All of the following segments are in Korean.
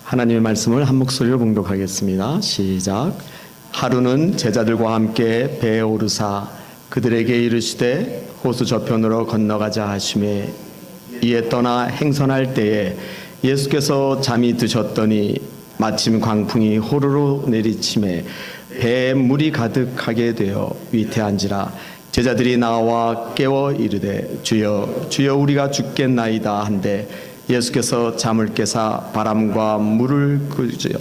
하나님의 말씀을 한 목소리로 봉독하겠습니다. 시작. 하루는 제자들과 함께 배에 오르사 그들에게 이르시되 호수 저편으로 건너가자 하시매 이에 떠나 행선할 때에 예수께서 잠이 드셨더니 마침 광풍이 호루로 내리치매 배에 물이 가득하게 되어 위태한지라 제자들이 나와 깨워 이르되 주여 주여 우리가 죽겠나이다 한데 예수께서 잠을 깨사 바람과 물을 끄시어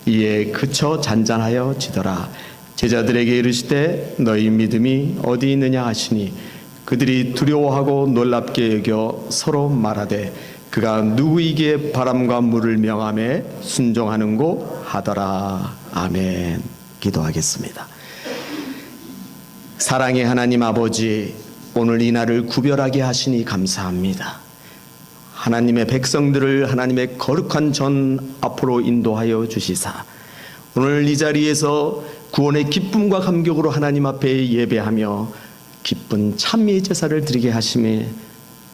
이에 그쳐 잔잔하여 지더라. 제자들에게 이르시되 너희 믿음이 어디 있느냐 하시니 그들이 두려워하고 놀랍게 여겨 서로 말하되 그가 누구이기에 바람과 물을 명하매 순종하는고 하더라. 아멘. 기도하겠습니다. 사랑의 하나님 아버지, 오늘 이 날을 구별하게 하시니 감사합니다. 하나님의 백성들을 하나님의 거룩한 전 앞으로 인도하여 주시사 오늘 이 자리에서 구원의 기쁨과 감격으로 하나님 앞에 예배하며 기쁜 찬미의 제사를 드리게 하심에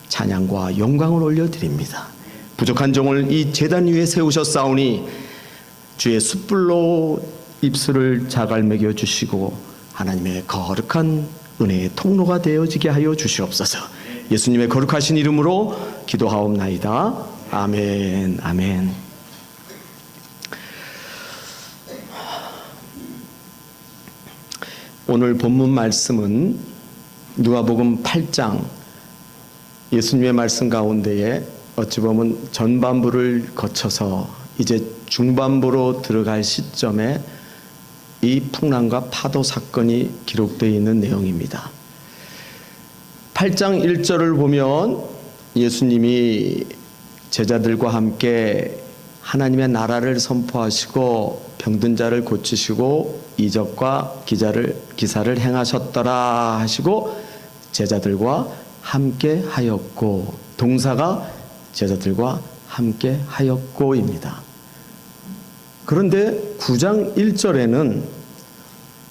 찬양과 영광을 올려드립니다. 부족한 종을 이 제단 위에 세우셨사오니 주의 숯불로 입술을 자갈 먹여 주시고 하나님의 거룩한 은혜의 통로가 되어지게 하여 주시옵소서. 예수님의 거룩하신 이름으로 기도하옵나이다. 아멘. 아멘. 오늘 본문 말씀은 누가복음 8장 예수님의 말씀 가운데에 어찌 보면 전반부를 거쳐서 이제 중반부로 들어갈 시점에 이 풍랑과 파도 사건이 기록되어 있는 내용입니다. 8장 1절을 보면 예수님이 제자들과 함께 하나님의 나라를 선포하시고 병든 자를 고치시고 이적과 기사를 행하셨더라 하시고 제자들과 함께 하였고, 동사가 제자들과 함께 하였고입니다. 그런데 9장 1절에는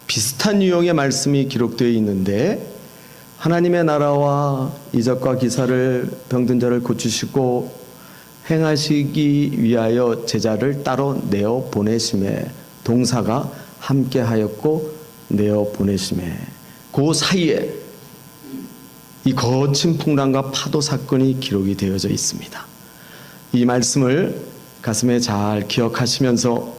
비슷한 유형의 말씀이 기록되어 있는데 하나님의 나라와 이적과 기사를 병든 자를 고치시고 행하시기 위하여 제자를 따로 내어 보내심에, 동사가 함께 하였고 내어 보내심에, 그 사이에 이 거친 풍랑과 파도 사건이 기록이 되어져 있습니다. 이 말씀을 가슴에 잘 기억하시면서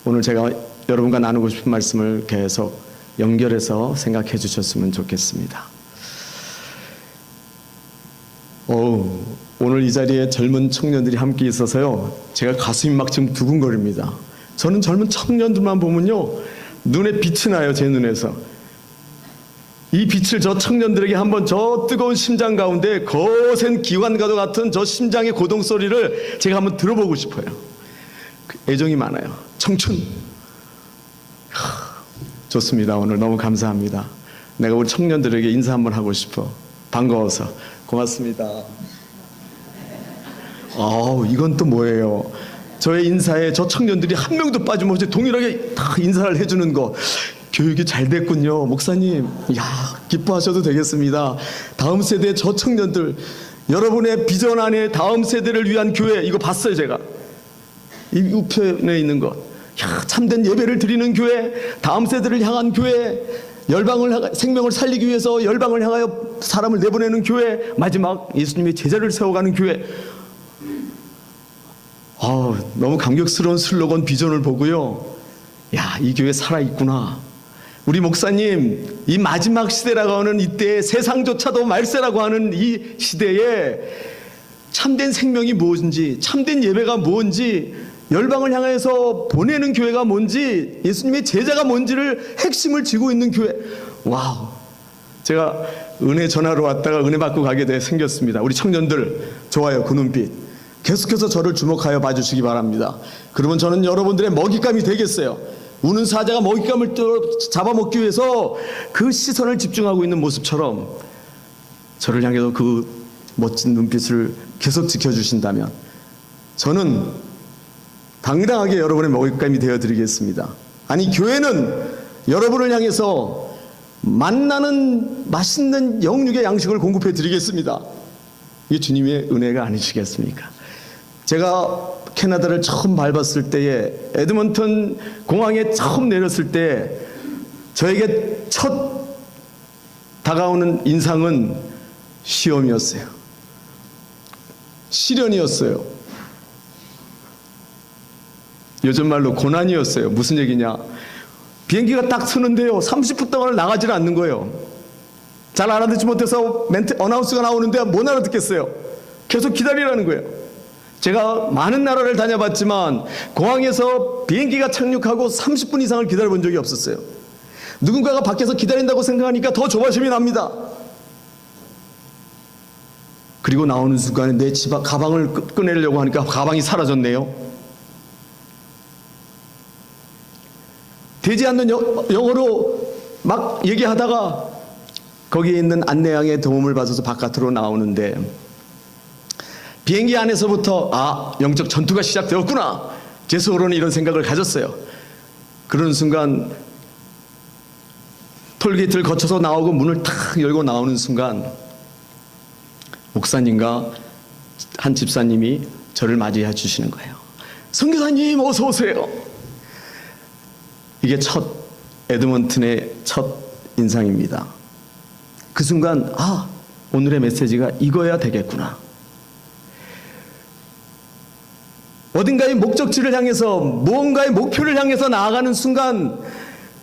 오늘 제가 여러분과 나누고 싶은 말씀을 계속 연결해서 생각해 주셨으면 좋겠습니다. 오늘 이 자리에 젊은 청년들이 함께 있어서요, 제가 가슴이 막 지금 두근거립니다. 저는 젊은 청년들만 보면요, 눈에 빛이 나요. 제 눈에서. 이 빛을 저 청년들에게 한번 저 뜨거운 심장 가운데 거센 기관과도 같은 저 심장의 고동 소리를 제가 한번 들어보고 싶어요. 애정이 많아요. 청춘. 좋습니다. 오늘 너무 감사합니다. 내가 우리 청년들에게 인사 한번 하고 싶어. 반가워서. 고맙습니다. 이건 또 뭐예요? 저의 인사에 저 청년들이 한 명도 빠짐없이 동일하게 다 인사를 해주는 거. 교육이 잘 됐군요. 목사님, 기뻐하셔도 되겠습니다. 다음 세대의 저 청년들, 여러분의 비전 안에 다음 세대를 위한 교회, 이거 봤어요. 제가 이 우편에 있는 것. 참된 예배를 드리는 교회, 다음 세대를 향한 교회, 생명을 살리기 위해서 열방을 향하여 사람을 내보내는 교회, 마지막 예수님의 제자를 세워가는 교회. 너무 감격스러운 슬로건 비전을 보고요, 이 교회 살아있구나. 우리 목사님, 이 마지막 시대라고 하는 이때, 세상조차도 말세라고 하는 이 시대에 참된 생명이 무엇인지, 참된 예배가 뭔지, 열방을 향해서 보내는 교회가 뭔지, 예수님의 제자가 뭔지를 핵심을 쥐고 있는 교회. 와우. 제가 은혜 전하러 왔다가 은혜 받고 가게 생겼습니다. 우리 청년들 좋아요. 그 눈빛 계속해서 저를 주목하여 봐주시기 바랍니다. 그러면 저는 여러분들의 먹잇감이 되겠어요. 우는 사자가 먹잇감을 잡아먹기 위해서 그 시선을 집중하고 있는 모습처럼 저를 향해서 그 멋진 눈빛을 계속 지켜주신다면 저는 당당하게 여러분의 먹잇감이 되어드리겠습니다. 아니, 교회는 여러분을 향해서 만나는 맛있는 영육의 양식을 공급해 드리겠습니다. 이게 주님의 은혜가 아니시겠습니까? 제가 캐나다를 처음 밟았을 때에, 에드먼턴 공항에 처음 내렸을 때 저에게 첫 다가오는 인상은 시험이었어요. 시련이었어요. 요즘 말로 고난이었어요. 무슨 얘기냐? 비행기가 딱 서는데요, 30분 동안 나가질 않는 거예요. 잘 알아듣지 못해서 멘트 어나운스가 나오는데 못 알아듣겠어요. 계속 기다리라는 거예요. 제가 많은 나라를 다녀봤지만 공항에서 비행기가 착륙하고 30분 이상을 기다려본 적이 없었어요. 누군가가 밖에서 기다린다고 생각하니까 더 조바심이 납니다. 그리고 나오는 순간에 내 가방을 꺼내려고 하니까 가방이 사라졌네요. 되지 않는 영어로 막 얘기하다가 거기에 있는 안내양의 도움을 받아서 바깥으로 나오는데, 비행기 안에서부터 영적 전투가 시작되었구나, 제 속으로는 이런 생각을 가졌어요. 그런 순간 톨게이트를 거쳐서 나오고 문을 탁 열고 나오는 순간 목사님과 한 집사님이 저를 맞이해 주시는 거예요. 선교사님 어서 오세요. 이게 에드먼튼의 첫 인상입니다. 그 순간 오늘의 메시지가 이거야 되겠구나. 어딘가의 목적지를 향해서, 무언가의 목표를 향해서 나아가는 순간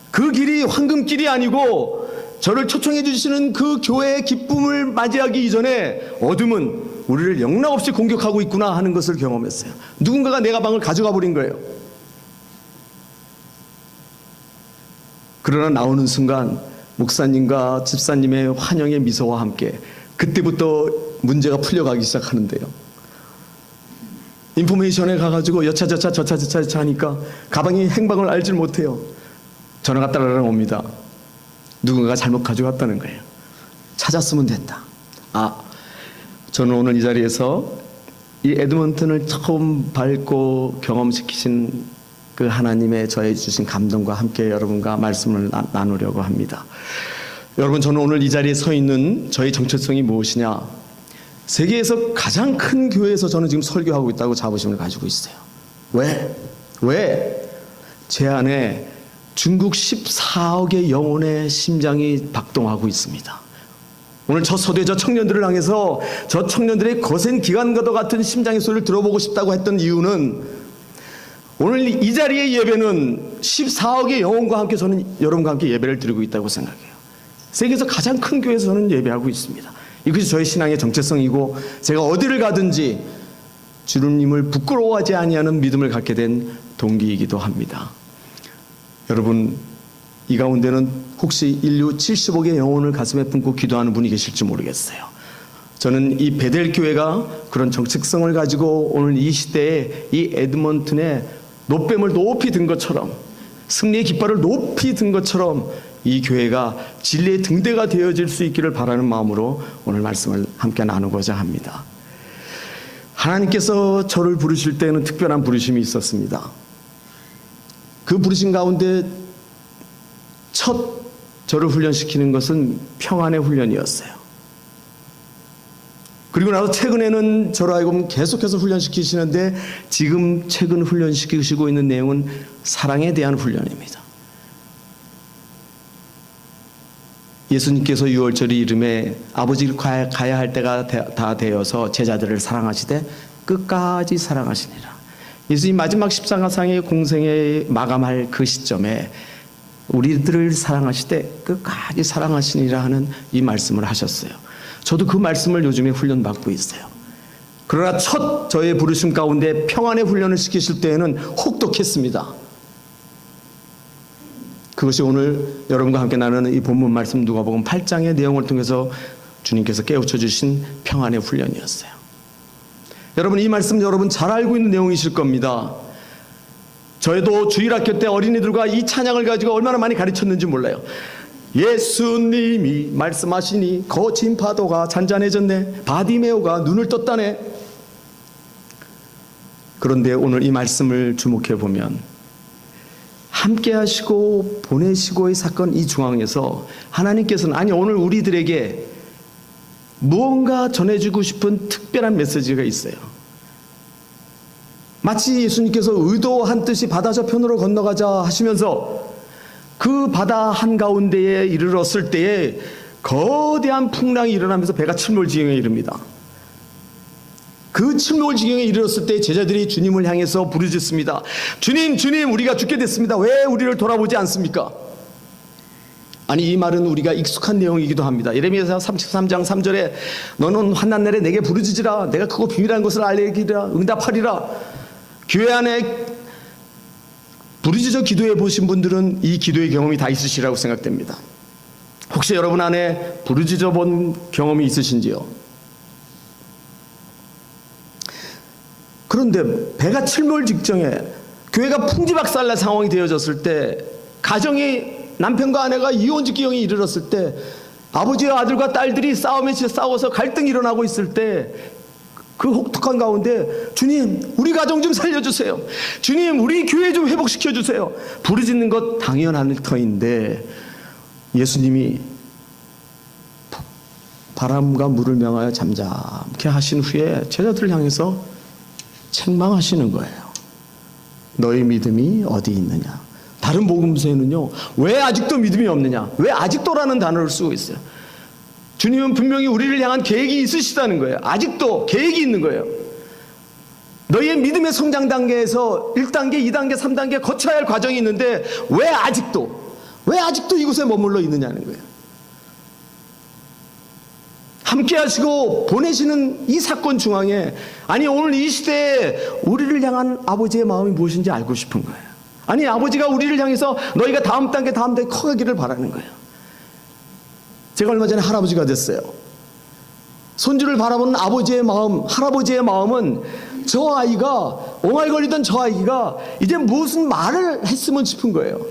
그 길이 황금길이 아니고 저를 초청해 주시는 그 교회의 기쁨을 맞이하기 이전에 어둠은 우리를 영락없이 공격하고 있구나 하는 것을 경험했어요. 누군가가 내 가방을 가져가 버린 거예요. 그러나 나오는 순간 목사님과 집사님의 환영의 미소와 함께 그때부터 문제가 풀려가기 시작하는데요. 인포메이션에 가가지고 여차저차 하니까 가방이 행방을 알질 못해요. 전화가 따라라 옵니다. 누군가가 잘못 가져갔다는 거예요. 찾았으면 됐다. 저는 오늘 이 자리에서 이 에드먼튼을 처음 밟고 경험시키신 그 하나님의 저에 주신 감동과 함께 여러분과 말씀을 나누려고 합니다. 여러분, 저는 오늘 이 자리에 서 있는 저의 정체성이 무엇이냐? 세계에서 가장 큰 교회에서 저는 지금 설교하고 있다고 자부심을 가지고 있어요. 왜? 제 안에 중국 14억의 영혼의 심장이 박동하고 있습니다. 오늘 저 서두에 저 청년들을 향해서 저 청년들의 거센 기관과도 같은 심장의 소리를 들어보고 싶다고 했던 이유는, 오늘 이 자리의 예배는 14억의 영혼과 함께 저는 여러분과 함께 예배를 드리고 있다고 생각해요. 세계에서 가장 큰 교회에서 저는 예배하고 있습니다. 이것이 저의 신앙의 정체성이고, 제가 어디를 가든지 주님을 부끄러워하지 아니하는 믿음을 갖게 된 동기이기도 합니다. 여러분, 이 가운데는 혹시 인류 70억의 영혼을 가슴에 품고 기도하는 분이 계실지 모르겠어요. 저는 이 베델 교회가 그런 정체성을 가지고 오늘 이 시대에 이 에드먼튼의 노뱀을 높이 든 것처럼, 승리의 깃발을 높이 든 것처럼 이 교회가 진리의 등대가 되어질 수 있기를 바라는 마음으로 오늘 말씀을 함께 나누고자 합니다. 하나님께서 저를 부르실 때는 특별한 부르심이 있었습니다. 그 부르심 가운데 첫 저를 훈련시키는 것은 평안의 훈련이었어요. 그리고 나서 최근에는 저로 하여금 계속해서 훈련시키시는데, 지금 최근 훈련시키시고 있는 내용은 사랑에 대한 훈련입니다. 예수님께서 유월절이 이름에 아버지를 가야 할 때가 다 되어서 제자들을 사랑하시되 끝까지 사랑하시니라. 예수님 마지막 십자가상의 공생에 마감할 그 시점에 우리들을 사랑하시되 끝까지 사랑하시니라 하는 이 말씀을 하셨어요. 저도 그 말씀을 요즘에 훈련받고 있어요. 그러나 첫 저의 부르심 가운데 평안의 훈련을 시키실 때에는 혹독했습니다. 그것이 오늘 여러분과 함께 나누는 이 본문 말씀 누가복음 8장의 내용을 통해서 주님께서 깨우쳐 주신 평안의 훈련이었어요. 여러분, 이 말씀 여러분 잘 알고 있는 내용이실 겁니다. 저희도 주일학교 때 어린이들과 이 찬양을 가지고 얼마나 많이 가르쳤는지 몰라요. 예수님이 말씀하시니 거친 파도가 잔잔해졌네, 바디메오가 눈을 떴다네. 그런데 오늘 이 말씀을 주목해 보면 함께 하시고 보내시고의 사건 이 중앙에서 하나님께서는, 아니 오늘 우리들에게 무언가 전해주고 싶은 특별한 메시지가 있어요. 마치 예수님께서 의도한 뜻이 바다 저편으로 건너가자 하시면서 그 바다 한가운데에 이르렀을 때에 거대한 풍랑이 일어나면서 배가 침몰지경에 이릅니다. 그 침몰지경에 이르렀을 때 제자들이 주님을 향해서 부르짖습니다. 주님, 주님, 우리가 죽게 됐습니다. 왜 우리를 돌아보지 않습니까? 아니, 이 말은 우리가 익숙한 내용이기도 합니다. 예레미야서 33장 3절에 너는 환난 날에 내게 부르짖으라. 내가 크고 비밀한 것을 알리리라. 응답하리라. 교회 안에 부르짖어 기도해 보신 분들은 이 기도의 경험이 다 있으시라고 생각됩니다. 혹시 여러분 안에 부르짖어 본 경험이 있으신지요? 그런데 배가 침몰 직전에 교회가 풍지박살날 상황이 되어졌을 때, 가정이 남편과 아내가 이혼 지경에 이르렀을 때, 아버지와 아들과 딸들이 싸워서 갈등이 일어나고 있을 때, 그 혹독한 가운데 주님, 우리 가정 좀 살려주세요. 주님, 우리 교회 좀 회복시켜주세요. 부르짖는 것 당연한 터인데 예수님이 바람과 물을 명하여 잠잠케 하신 후에 제자들을 향해서 책망하시는 거예요. 너희 믿음이 어디 있느냐. 다른 복음서에는요, 왜 아직도 믿음이 없느냐, 왜 아직도라는 단어를 쓰고 있어요. 주님은 분명히 우리를 향한 계획이 있으시다는 거예요. 아직도 계획이 있는 거예요. 너희의 믿음의 성장 단계에서 1단계, 2단계, 3단계 거쳐야 할 과정이 있는데 왜 아직도 이곳에 머물러 있느냐는 거예요. 함께 하시고 보내시는 이 사건 중앙에, 아니 오늘 이 시대에 우리를 향한 아버지의 마음이 무엇인지 알고 싶은 거예요. 아니, 아버지가 우리를 향해서 너희가 다음 단계 커가기를 바라는 거예요. 제가 얼마 전에 할아버지가 됐어요. 손주를 바라보는 아버지의 마음, 할아버지의 마음은 저 아이가, 옹알 걸리던 저 아이가 이제 무슨 말을 했으면 싶은 거예요.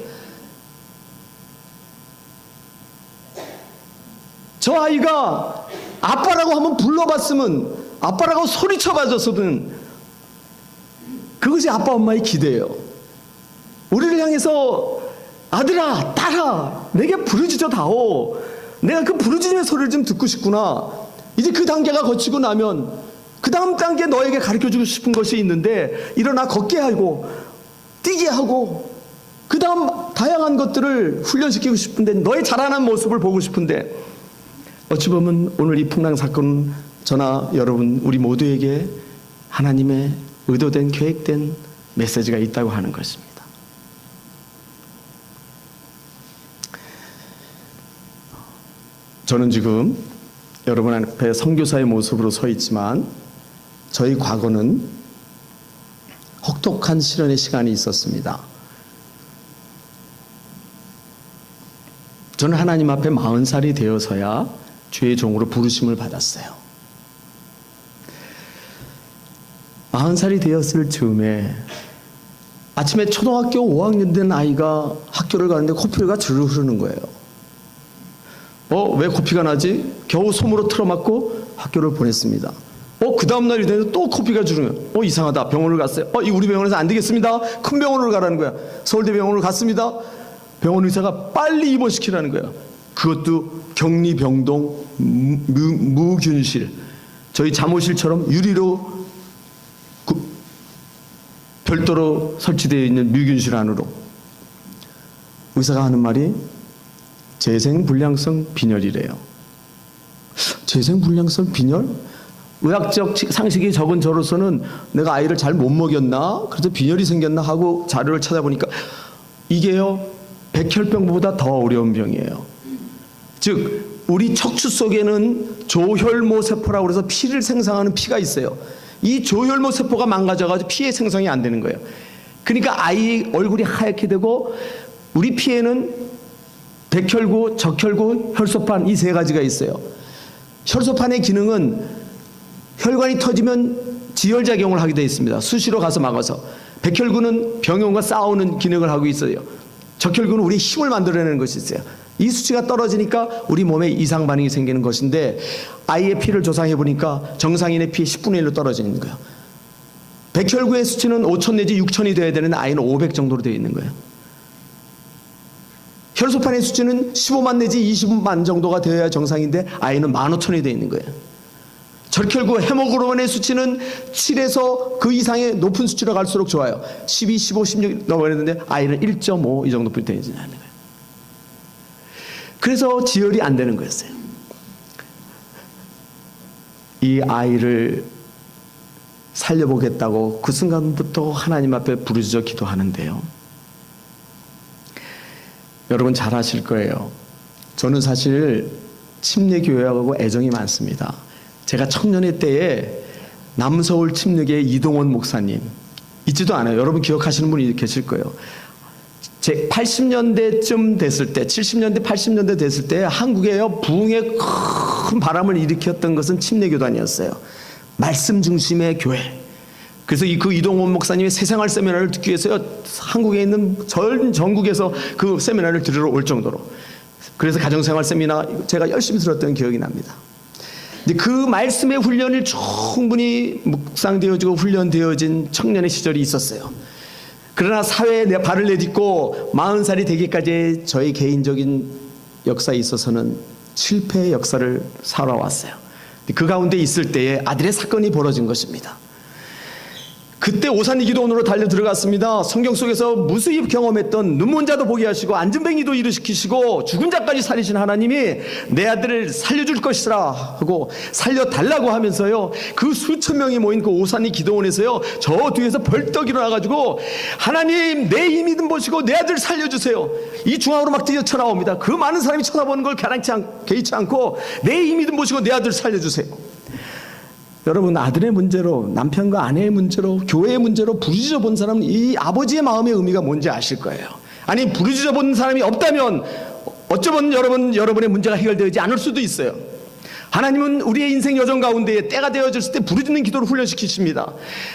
저 아이가 아빠라고 한번 불러봤으면, 아빠라고 소리쳐봐줬으면, 그것이 아빠 엄마의 기대예요. 우리를 향해서 아들아, 딸아, 내게 부르짖어 다오. 내가 그 부르짖음의 소리를 좀 듣고 싶구나. 이제 그 단계가 거치고 나면 그 다음 단계 너에게 가르쳐주고 싶은 것이 있는데, 일어나 걷게 하고 뛰게 하고 그 다음 다양한 것들을 훈련시키고 싶은데, 너의 자라난 모습을 보고 싶은데, 어찌 보면 오늘 이 풍랑 사건은 저나 여러분 우리 모두에게 하나님의 의도된, 계획된 메시지가 있다고 하는 것입니다. 저는 지금 여러분 앞에 선교사의 모습으로 서 있지만, 저희 과거는 혹독한 시련의 시간이 있었습니다. 저는 하나님 앞에 40살이 되어서야 주의 종으로 부르심을 받았어요. 40살이 되었을 즈음에 아침에 초등학교 5학년 된 아이가 학교를 가는데 코피가 주르르 흐르는 거예요. 왜 코피가 나지? 겨우 솜으로 틀어맞고 학교를 보냈습니다. 그 다음날이 되는데 또 코피가 주르면 이상하다. 병원을 갔어요. 우리 병원에서 안 되겠습니다. 큰 병원으로 가라는 거야. 서울대병원으로 갔습니다. 병원 의사가 빨리 입원시키라는 거야. 그것도 격리병동 무균실, 저희 잠옷실처럼 유리로 별도로 설치되어 있는 무균실 안으로. 의사가 하는 말이 재생불량성 빈혈이래요. 재생불량성 빈혈? 의학적 상식이 적은 저로서는 내가 아이를 잘 못 먹였나? 그래서 빈혈이 생겼나 하고 자료를 찾아보니까 이게요, 백혈병보다 더 어려운 병이에요. 즉 우리 척추 속에는 조혈모 세포라고 해서 피를 생성하는 피가 있어요. 이 조혈모 세포가 망가져가지고 피의 생성이 안 되는 거예요. 그러니까 아이 얼굴이 하얗게 되고, 우리 피에는 백혈구, 적혈구, 혈소판, 이 세 가지가 있어요. 혈소판의 기능은 혈관이 터지면 지혈작용을 하게 되어 있습니다. 수시로 가서 막아서. 백혈구는 병원과 싸우는 기능을 하고 있어요. 적혈구는 우리 힘을 만들어내는 것이 있어요. 이 수치가 떨어지니까 우리 몸에 이상 반응이 생기는 것인데, 아이의 피를 조사해 보니까 정상인의 피의 10분의 1로 떨어지는 거예요. 백혈구의 수치는 5,000 내지 6,000이 되어야 되는데 아이는 500 정도로 되어 있는 거예요. 혈소판의 수치는 15만 내지 20만 정도가 되어야 정상인데 아이는 15,000이 되어 있는 거예요. 적혈구 헤모글로빈의 수치는 7에서 그 이상의 높은 수치로 갈수록 좋아요. 12, 15, 16 넘어가는데 아이는 1.5 이 정도 되지 않는 거예요. 그래서 지혈이 안 되는 거였어요. 이 아이를 살려보겠다고 그 순간부터 하나님 앞에 부르짖어 기도하는데요. 여러분 잘 아실 거예요. 저는 사실 침례교회하고 애정이 많습니다. 제가 청년회 때에 남서울 침례교회 이동원 목사님 있지도 않아요. 여러분 기억하시는 분이 계실 거예요. 제 80년대쯤 됐을 때 70년대 80년대 됐을 때 한국에요 부흥의 큰 바람을 일으켰던 것은 침례교단이었어요. 말씀 중심의 교회. 그래서 그 이동원 목사님의 새생활 세미나를 듣기 위해서요 한국에 있는 전 전국에서 그 세미나를 들으러 올 정도로. 그래서 가정생활 세미나 제가 열심히 들었던 기억이 납니다. 그 말씀의 훈련을 충분히 묵상되어지고 훈련되어진 청년의 시절이 있었어요. 그러나 사회에 내 발을 내딛고 40살이 되기까지의 저의 개인적인 역사에 있어서는 실패의 역사를 살아왔어요. 그 가운데 있을 때에 아들의 사건이 벌어진 것입니다. 그때 오산이 기도원으로 달려 들어갔습니다. 성경 속에서 무수히 경험했던 눈먼 자도 보게 하시고 안전뱅이도 일으키시고 죽은 자까지 살리신 하나님이 내 아들을 살려줄 것이라 하고 살려달라고 하면서요 그 수천 명이 모인 그 오산이 기도원에서요 저 뒤에서 벌떡 일어나가지고 하나님 내 이 믿음 보시고 내 아들 살려주세요. 이 중앙으로 막 뛰어쳐나옵니다. 그 많은 사람이 쳐다보는 걸 개의치 않고 내 이 믿음 보시고 내 아들 살려주세요. 여러분 아들의 문제로 남편과 아내의 문제로 교회의 문제로 부르짖어 본 사람은 이 아버지의 마음의 의미가 뭔지 아실 거예요. 아니 부르짖어 본 사람이 없다면 어쩌면 여러분의 문제가 해결되지 않을 수도 있어요. 하나님은 우리의 인생 여정 가운데 때가 되어졌을 때 부르짖는 기도를 훈련시키십니다.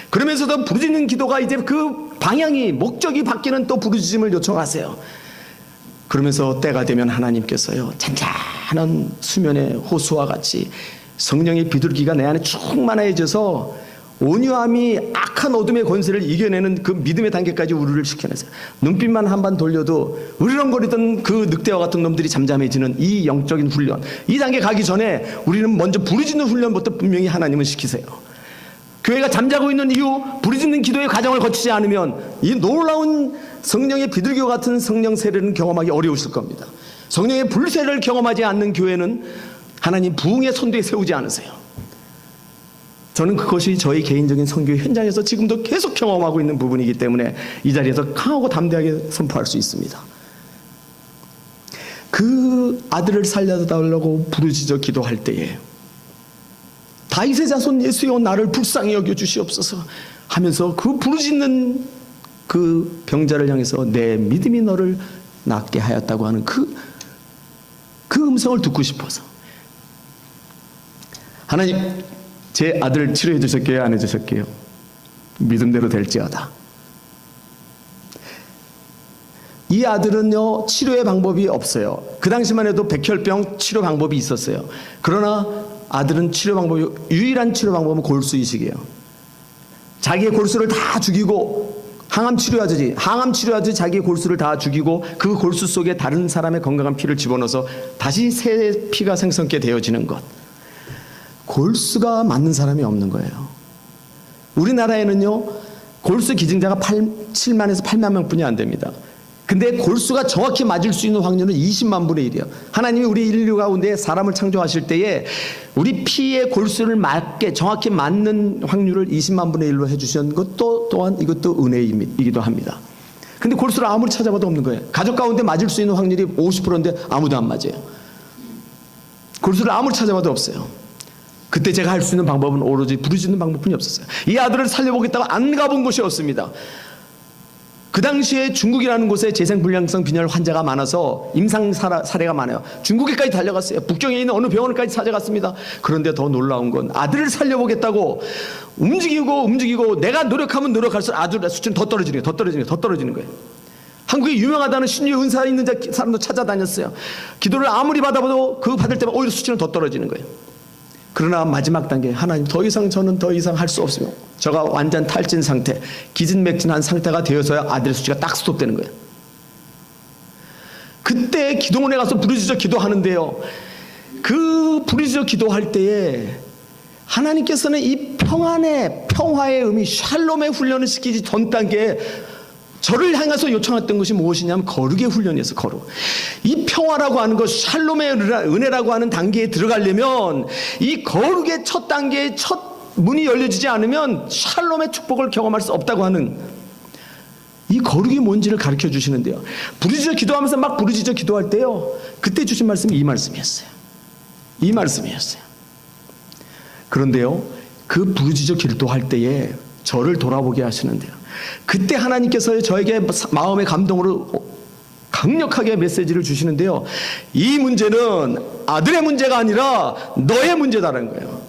그러면서도 부르짖는 기도가 이제 그 방향이 목적이 바뀌는 또 부르짖음을 요청하세요. 그러면서 때가 되면 하나님께서요 잔잔한 수면의 호수와 같이 성령의 비둘기가 내 안에 충만해져서 온유함이 악한 어둠의 권세를 이겨내는 그 믿음의 단계까지 우리를 시켜내세요. 눈빛만 한 번 돌려도 으르렁거리던 그 늑대와 같은 놈들이 잠잠해지는 이 영적인 훈련, 이 단계 가기 전에 우리는 먼저 부르짖는 훈련부터 분명히 하나님은 시키세요. 교회가 잠자고 있는 이유 부르짖는 기도의 과정을 거치지 않으면 이 놀라운 성령의 비둘기와 같은 성령 세례는 경험하기 어려우실 겁니다. 성령의 불세를 경험하지 않는 교회는 하나님 부흥의 선두에 세우지 않으세요. 저는 그것이 저희 개인적인 선교 현장에서 지금도 계속 경험하고 있는 부분이기 때문에 이 자리에서 강하고 담대하게 선포할 수 있습니다. 그 아들을 살려달라고 부르짖어 기도할 때에 다윗의 자손 예수여 나를 불쌍히 여겨 주시옵소서 하면서 그 부르짖는 그 병자를 향해서 내 믿음이 너를 낫게 하였다고 하는 그 음성을 듣고 싶어서 하나님 제 아들 치료해 주셨게요? 안 해주셨게요? 믿음대로 될지어다. 이 아들은요 치료의 방법이 없어요. 그 당시만 해도 백혈병 치료 방법이 있었어요. 그러나 아들은 유일한 치료 방법은 골수 이식이에요. 자기의 골수를 다 죽이고 항암 치료하듯이 자기의 골수를 다 죽이고 그 골수 속에 다른 사람의 건강한 피를 집어넣어서 다시 새 피가 생성케 되어지는 것. 골수가 맞는 사람이 없는 거예요. 우리나라에는요 골수 기증자가 7만에서 8만 명뿐이 안 됩니다. 근데 골수가 정확히 맞을 수 있는 확률은 20만 분의 1이에요. 하나님이 우리 인류 가운데 사람을 창조하실 때에 우리 피의 골수를 맞게 정확히 맞는 확률을 20만 분의 1로 해주신 것도 또한 이것도 은혜이기도 합니다. 근데 골수를 아무리 찾아봐도 없는 거예요. 가족 가운데 맞을 수 있는 확률이 50%인데 아무도 안 맞아요. 골수를 아무리 찾아봐도 없어요. 그때 제가 할 수 있는 방법은 오로지 부르짖는 방법뿐이 없었어요. 이 아들을 살려보겠다고 안 가본 곳이 없습니다. 그 당시에 중국이라는 곳에 재생불량성 빈혈 환자가 많아서 임상 사례가 많아요. 중국에까지 달려갔어요. 북경에 있는 어느 병원까지 찾아갔습니다. 그런데 더 놀라운 건 아들을 살려보겠다고 움직이고 내가 노력하면 노력할수록 아들의 수치는 더 떨어지는 거예요. 한국에 유명하다는 신유의 은사 있는 사람도 찾아다녔어요. 기도를 아무리 받아봐도 그 받을 때마다 오히려 수치는 더 떨어지는 거예요. 그러나 마지막 단계 하나님 저는 더 이상 할 수 없으며 저가 완전 탈진 상태 기진맥진한 상태가 되어서야 아들의 수치가 딱 스톱되는 거예요. 그때 기도원에 가서 부르짖어 기도하는데요 그 부르짖어 기도할 때에 하나님께서는 이 평화의 의미, 샬롬의 훈련을 시키지 전 단계에 저를 향해서 요청했던 것이 무엇이냐면 거룩의 훈련이었어요. 거룩. 이 평화라고 하는 것, 샬롬의 은혜라고 하는 단계에 들어가려면 이 거룩의 첫 단계의 첫 문이 열려지지 않으면 샬롬의 축복을 경험할 수 없다고 하는 이 거룩이 뭔지를 가르쳐 주시는데요. 부르짖어 기도하면서 막 부르짖어 기도할 때요, 그때 주신 말씀이 이 말씀이었어요. 이 말씀이었어요. 그런데요, 그 부르짖어 기도할 때에 저를 돌아보게 하시는데요, 그때 하나님께서 저에게 마음의 감동으로 강력하게 메시지를 주시는데요, 이 문제는 아들의 문제가 아니라 너의 문제다라는 거예요.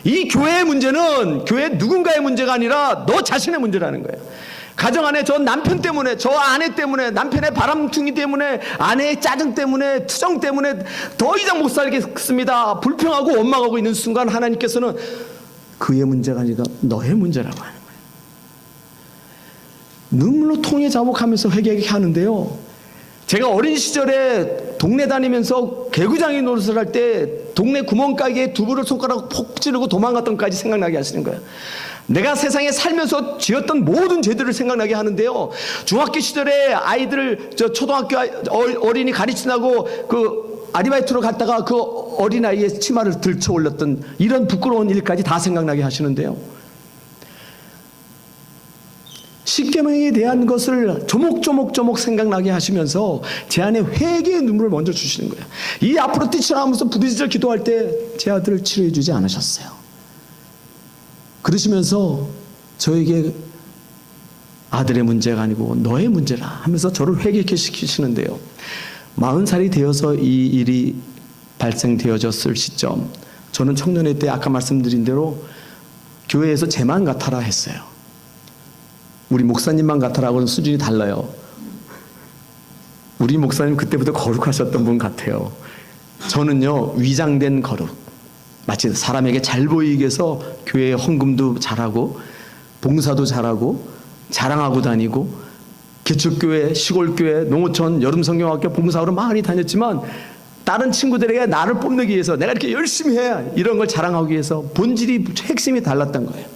이 교회의 문제는 교회 누군가의 문제가 아니라 너 자신의 문제라는 거예요. 가정 안에 저 남편 때문에, 저 아내 때문에, 남편의 바람둥이 때문에, 아내의 짜증 때문에, 투정 때문에 더 이상 못 살겠습니다, 불평하고 원망하고 있는 순간 하나님께서는 그의 문제가 아니라 너의 문제라고 하는 거예요. 눈물로 통해 자복하면서 회개하게 하는데요, 제가 어린 시절에 동네 다니면서 개구장이 노릇을 할 때 동네 구멍가게에 두부를 손가락으로 폭 찌르고 도망갔던 것까지 생각나게 하시는 거예요. 내가 세상에 살면서 지었던 모든 죄들을 생각나게 하는데요, 중학교 시절에 아이들 초등학교 어린이 가르치라고 그 아르바이트로 갔다가 그 어린아이의 치마를 들쳐 올렸던 이런 부끄러운 일까지 다 생각나게 하시는데요, 십계명에 대한 것을 조목조목 생각나게 하시면서 제 안에 회개의 눈물을 먼저 주시는 거예요. 이 앞으로 뛰쳐나오면서 부르짖어 기도할 때 제 아들을 치료해 주지 않으셨어요. 그러시면서 저에게 아들의 문제가 아니고 너의 문제라 하면서 저를 회개케 시키시는데요, 40살이 되어서 이 일이 발생되어졌을 시점, 저는 청년회 때 아까 말씀드린 대로 교회에서 쟤만 같아라 했어요. 우리 목사님만 같아라고는 수준이 달라요. 우리 목사님 그때부터 거룩하셨던 분 같아요. 저는요, 위장된 거룩, 마치 사람에게 잘 보이게 해서 교회에 헌금도 잘하고 봉사도 잘하고 자랑하고 다니고 개척교회, 시골교회, 농어촌, 여름성경학교 봉사하러 많이 다녔지만 다른 친구들에게 나를 뽐내기 위해서 내가 이렇게 열심히 해야 이런 걸 자랑하기 위해서 본질이, 핵심이 달랐던 거예요.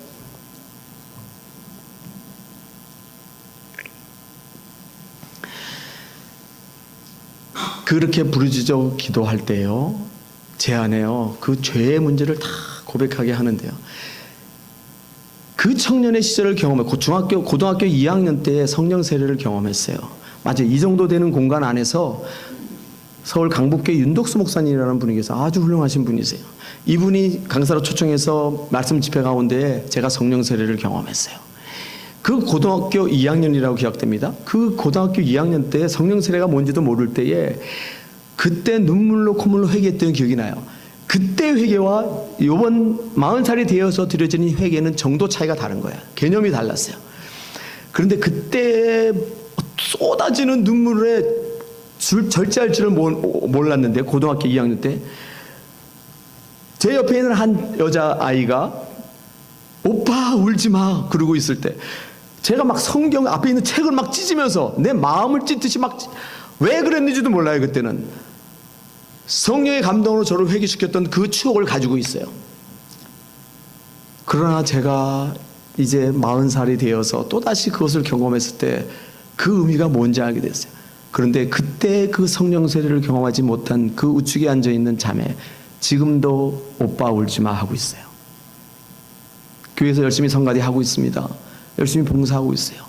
그렇게 부르짖어 기도할 때요, 제 안에요, 그 죄의 문제를 다 고백하게 하는데요, 그 청년의 시절을 경험했고 고등학교 2학년 때 성령 세례를 경험했어요. 맞아요. 이 정도 되는 공간 안에서 서울 강북교회 윤덕수 목사님이라는 분이 계세요. 아주 훌륭하신 분이세요. 이분이 강사로 초청해서 말씀 집회 가운데 제가 성령 세례를 경험했어요. 그 고등학교 2학년이라고 기억됩니다. 그 고등학교 2학년 때 성령 세례가 뭔지도 모를 때에 그때 눈물로 콧물로 회개했던 기억이 나요. 그때 회개와 이번 40살이 되어서 드려지는 회개는 정도 차이가 다른 거야. 개념이 달랐어요. 그런데 그때 쏟아지는 눈물에 절제할 줄을 몰랐는데, 고등학교 2학년 때 제 옆에 있는 한 여자아이가 오빠 울지 마 그러고 있을 때 제가 막 성경 앞에 있는 책을 막 찢으면서 내 마음을 찢듯이 막, 왜 그랬는지도 몰라요. 그때는 성령의 감동으로 저를 회개시켰던 그 추억을 가지고 있어요. 그러나 제가 이제 40살이 되어서 또다시 그것을 경험했을 때 그 의미가 뭔지 알게 됐어요. 그런데 그때 그 성령 세례를 경험하지 못한 그 우측에 앉아있는 자매, 지금도 오빠 울지 마 하고 있어요. 교회에서 열심히 성가대 하고 있습니다. 열심히 봉사하고 있어요.